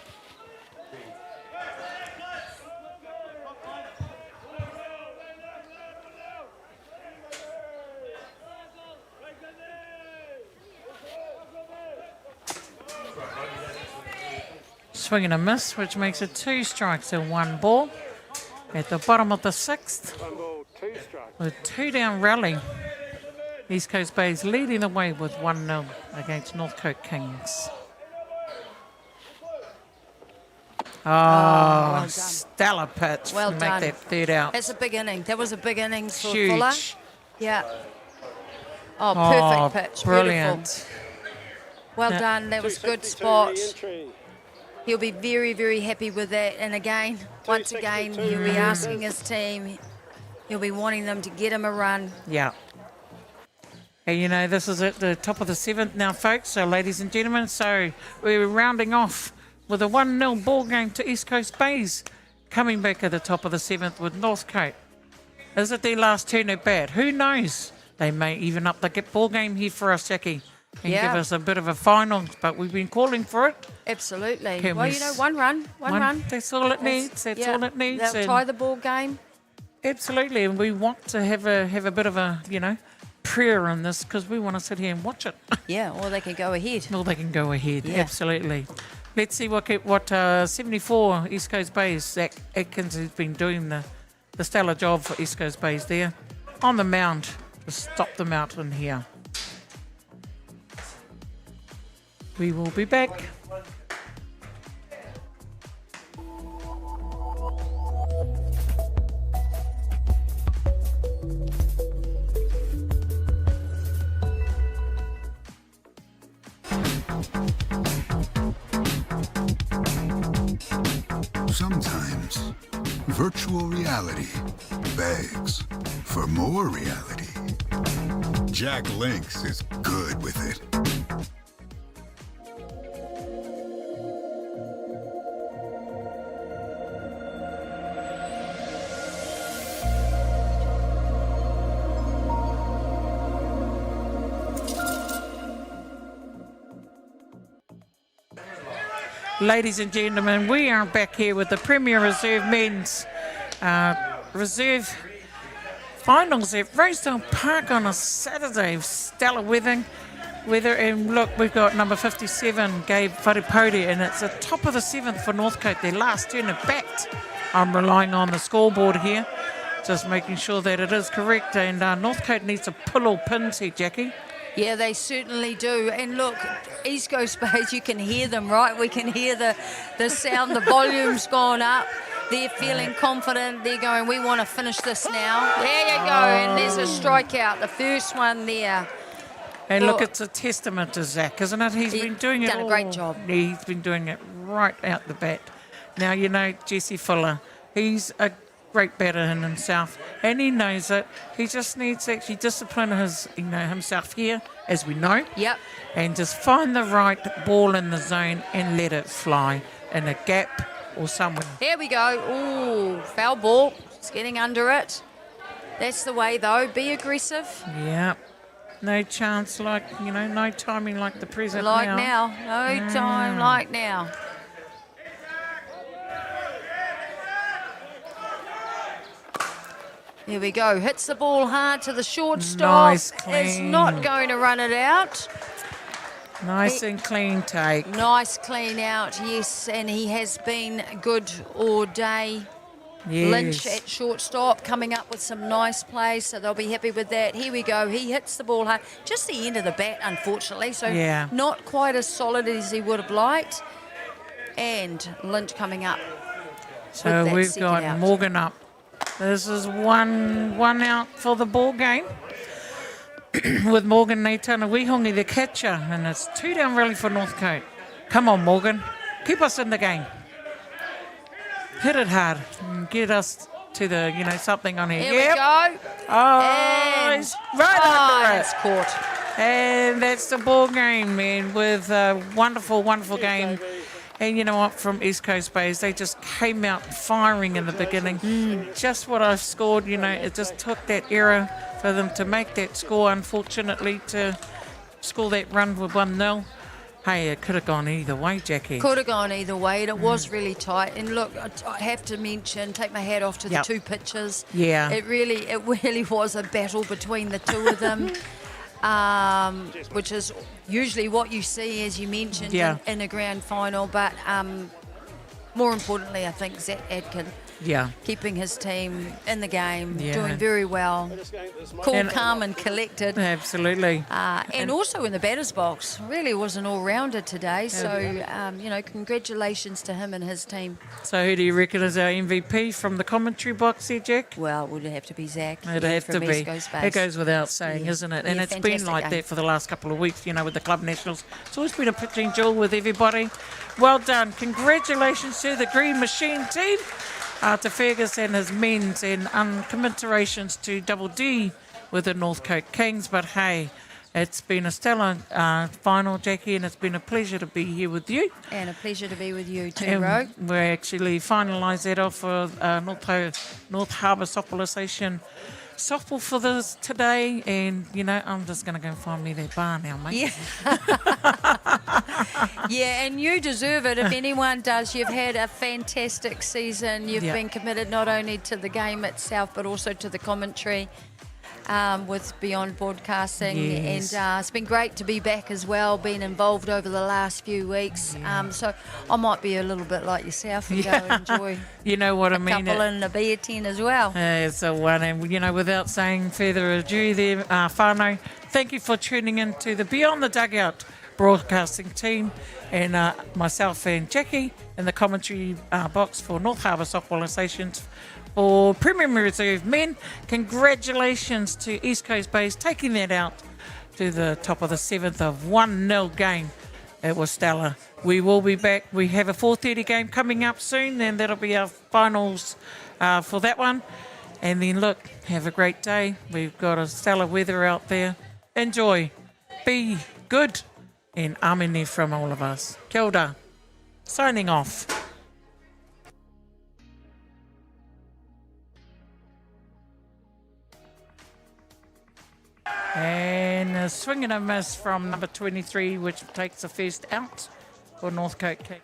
Swing and a miss, which makes it 2 strikes and 1 ball. At the bottom of the 6th, 1 ball, 2 strikes. with 2 down rally. East Coast Bays leading the way with 1-0 against Northcote Kings. Oh, well done. stellar pitch Well to make done. that 3rd out. That's a big inning. That was a big inning for Huge. Fuller. Yeah. Oh, Oh, perfect pitch. brilliant. Beautiful. Well Yeah. done. That was a good 262 spot. re-entry. He'll be very, very happy with that. And again, once again, 262 he'll be runs. asking his team. He'll be wanting them to get him a run. Yeah. And you know, this is at the top of the 7th now, folks. So, ladies and gentlemen, so we're rounding off with a 1-0 ball game to East Coast Bays. Coming back at the top of the 7th with Northcote. Is it their last turn at bat? Who knows? They may even up the ball game here for us, Jackie, and Yeah. give us a bit of a final. But we've been calling for it. Absolutely. Can Well, we you know, s- one run. That's all it needs. That's yeah, all it needs. They'll And tie the ball game. absolutely, and we want to have a bit of a prayer in this because we want to sit here and watch it. Yeah, or they can go ahead. Well, they can go ahead. Yeah. Absolutely. Let's see what 74 East Coast Bays. Zach Atkins has been doing the stellar job for East Coast Bays there on the mound to stop them out in here. We will be back. Sometimes virtual reality begs for more reality. Jack Lynx is good with it. Ladies and gentlemen, we are back here with the Premier Reserve Men's Reserve Finals at Rosedale Park on a Saturday. Stellar weather, and look, we've got number 57, Gabe Wharepodi, and it's the top of the 7th for Northcote, their last turn at bat. I'm relying on the scoreboard here, just making sure that it is correct, and Northcote needs to pull all pins here, Jackie. Yeah, they certainly do. And look, East Coast Bays, you can hear them, right? We can hear the sound, the volume's gone up. They're feeling confident. They're going, we want to finish this now. There you go. And there's a strikeout, the first one there. And look, Well, it's a testament to Zach, isn't it? He's been doing it done a all. great job. He's been doing it right out the bat. Now, you know, Jesse Fuller, he's a great batter in himself, and he knows it. He just needs to actually discipline himself here, as we know. Yep. And just find the right ball in the zone and let it fly in a gap or somewhere. Here we go. Ooh, foul ball. It's getting under it. That's the way, though. Be aggressive. Yeah. No chance no timing like the present Like now. now. No time like now. Here we go. Hits the ball hard to the shortstop. Nice, Is clean. not going to run it out. Nice and clean take. Nice clean out, yes, and he has been good all day. Yes. Lynch at shortstop coming up with some nice plays, so they'll be happy with that. Here we go. He hits the ball hard. Just the end of the bat, unfortunately, so Yeah. not quite as solid as he would have liked. And Lynch coming up. So that we've second got out. Morgan up. This is one out for the ball game. With Morgan Neitana Wihongi, the catcher, and it's 2 down rally for Northcote. Come on, Morgan. Keep us in the game. Hit it hard and get us to the, something on here. Here we go. Oh, And he's right under it's it. caught. And that's the ball game, man, with a wonderful, wonderful game. And you know what, from East Coast Bays, they just came out firing in the beginning. Just what I've scored, it just took that error for them to make that score, unfortunately, to score that run with 1-0. Hey, it could have gone either way, Jackie. Could have gone either way, and it was really tight. And look, I have to mention, take my hat off to the Yep. two pitchers. Yeah. It really was a battle between the two of them, which is usually what you see, as you mentioned, Yeah. in a grand final. But more importantly, I think Zach Adkin Yeah. keeping his team in the game, Yeah. doing very well, cool, And- calm and collected. Absolutely. And also in the batter's box, really was an all-rounder today. So, congratulations to him and his team. So who do you reckon is our MVP from the commentary box here, Jack? Well, would it have to be Zach? It'd yeah, have to from be. East Coast Bays. It goes without saying, Yeah. isn't it? And Yeah, it's been fantastic like game. that for the last couple of weeks, with the Club Nationals. It's always been a pitching duel with everybody. Well done. Congratulations to the Green Machine team, to Fergus and his men, and commiserations to Double D with the Northcote Kings. But hey, it's been a stellar final, Jackie, and it's been a pleasure to be here with you. And a pleasure to be with you too, And Ro. we actually finalised that off for North Harbour Softball Association softball for this today, and I'm just going to go and find me that bar now, mate. Yeah. Yeah, and you deserve it if anyone does. You've had a fantastic season. You've Yeah. been committed not only to the game itself, but also to the commentary with Beyond Broadcasting. Yes. And it's been great to be back as well, being involved over the last few weeks. So I might be a little bit like yourself and go enjoy You know what I a mean? couple in the beer tin as well. It's a one, and without saying further ado there, whānau, thank you for tuning in to the Beyond the Dugout broadcasting team, and myself and Jackie in the commentary box for North Harbour Softball Association for Premium Reserve Men. Congratulations to East Coast Bays taking that out to the top of the 7th of 1-0 game. It was stellar. We will be back. We have a 4:30 game coming up soon, and that'll be our finals for that one. And then look, have a great day. We've got a stellar weather out there. Enjoy. Be good. And amene from all of us. Kia ora. Signing off. And a swing and a miss from number 23, which takes the first out for Northcote King.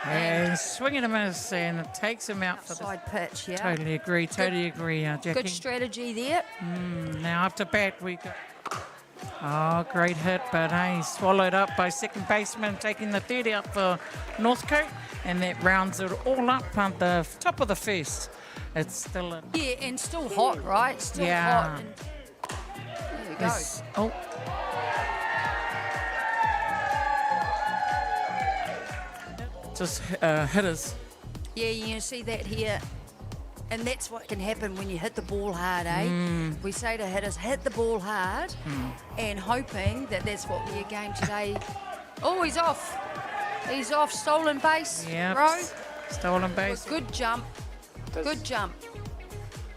And swing and a miss, and it takes him out for the... Side pitch, yeah. Totally agree, Jackie. Good strategy there. Now up to bat we go. Oh, great hit, but hey, swallowed up by second baseman, taking the third out for Northcote, and that rounds it all up at the top of the first. It's still a... Yeah, and still hot, right? Still Yeah. hot. And there we go. Yes. Oh. Just hitters. Yeah, you see that here. And that's what can happen when you hit the ball hard, eh? We say to hitters, hit the ball hard, and hoping that that's what your game today. Oh, he's off. He's off. Stolen base, Yep. bro. Stolen base. Good jump. Good jump.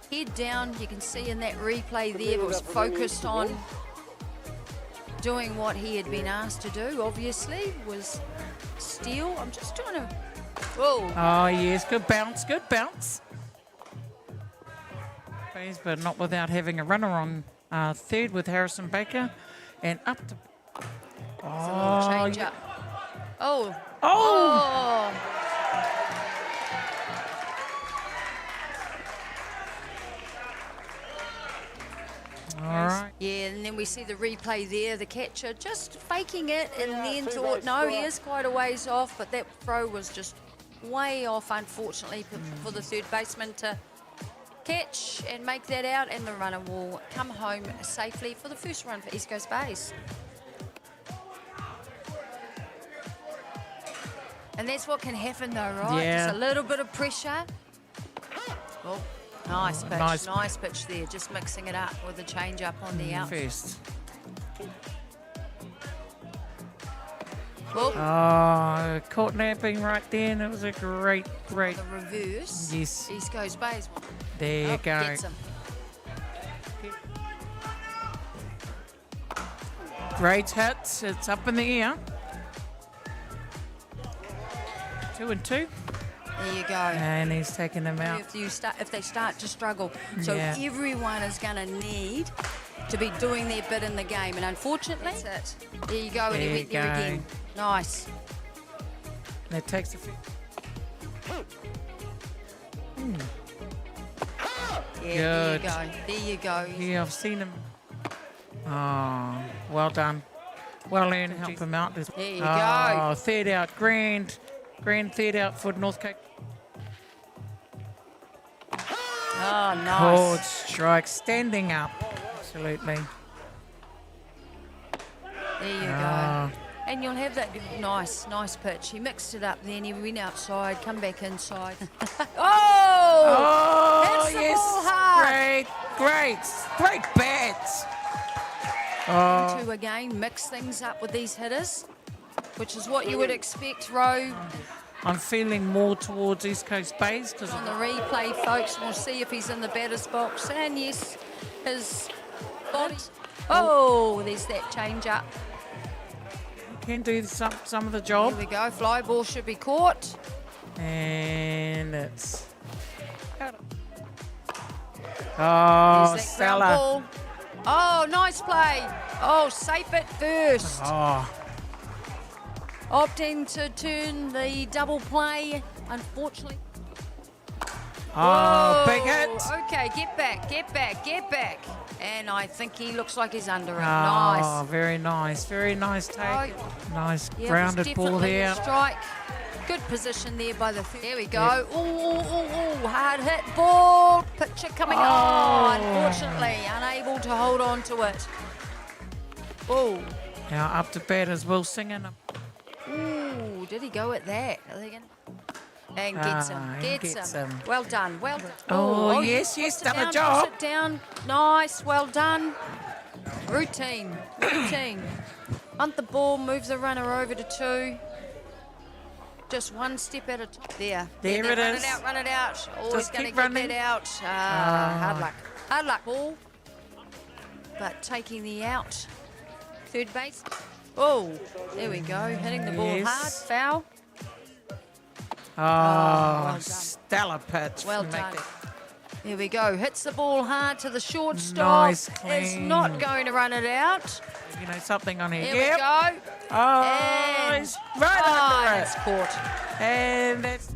Head down. You can see in that replay there, it was focused on doing what he had been asked to do, obviously, was steal. I'm just trying to... Whoa. Oh, yes. Good bounce. Good bounce. But not without having a runner on third with Harrison Baker. And up to... Oh, Change up. Oh. Oh! we see the replay there, the catcher just faking it and then thought, no, he is quite a ways off, but that throw was just way off, unfortunately, for the third baseman to catch and make that out, and the runner will come home safely for the first run for East Coast Bays. And that's what can happen though, right? Yeah. Just a little bit of pressure. Oh, nice pitch, nice pitch there. Just mixing it up with a change up on the out. First. Oh, Caught napping right there, and it was a great. the reverse. Yes. East Coast Bays. There you go. Gets him. Great hits. It's up in the air. 2-2. There you go. And he's taking them out. If they start to struggle. So Yeah. everyone is going to need to be doing their bit in the game. And unfortunately, that's it. There you go. And There he you went there go. again. Nice. And it takes a few. Yeah, Good. there you go. There you go. Yeah, I've seen him. Oh, well done. Well earned. Help him out. There you Oh, go. third out. Grand third out for Northcote. Oh, nice. Called strike. Standing up. Absolutely. There you Ah. go. And you'll have that nice pitch. He mixed it up then. He went outside, come back inside. Oh! Oh, Hits the yes. ball hard. Great bats. Oh, To again mix things up with these hitters, which is what you would expect, Ro. I'm feeling more towards East Coast Bays because On the replay, folks, we'll see if he's in the batter's box. And yes, his body. Oh, there's that change up. can do some of the Here job. we go. Fly ball should be caught. And it's. There's Oh, that ground Stella. ball. Oh, nice play. Oh, safe it first. Oh, Opting to turn the double play, unfortunately. oh, Whoa. big hit. Okay, get back. And I think he looks like he's under it. Oh, Nice. very nice take. Nice Yeah, it was grounded ball definitely a there. strike. Good position there by the. There we go. Ooh, hard hit ball. Pitcher coming. Oh, unfortunately, unable to hold on to it. Oh. Now up to bat as Will singing. Ooh, did he go at that? Are they gonna... And gets him. and Gets gets him. him. Well done. Oh, yes, puts it done a down, job. puts it down. Nice. Well done. Routine. Hunt the ball. Move the runner over to 2. Just one step at a time. There There it run is. Run it out. Always Just going to keep get running. that out. Hard luck. Hard luck, ball. But taking the out. Third base. Oh, there we go. Hitting the ball Yes. hard. Foul. Oh, well done. stellar pitch. Well Make done. that- There we go. Hits the ball hard to the shortstop. Nice, It's clean. not going to run it out. You know, something on here. Here Yep. we go. Oh, And he's right under it's it. caught. And that's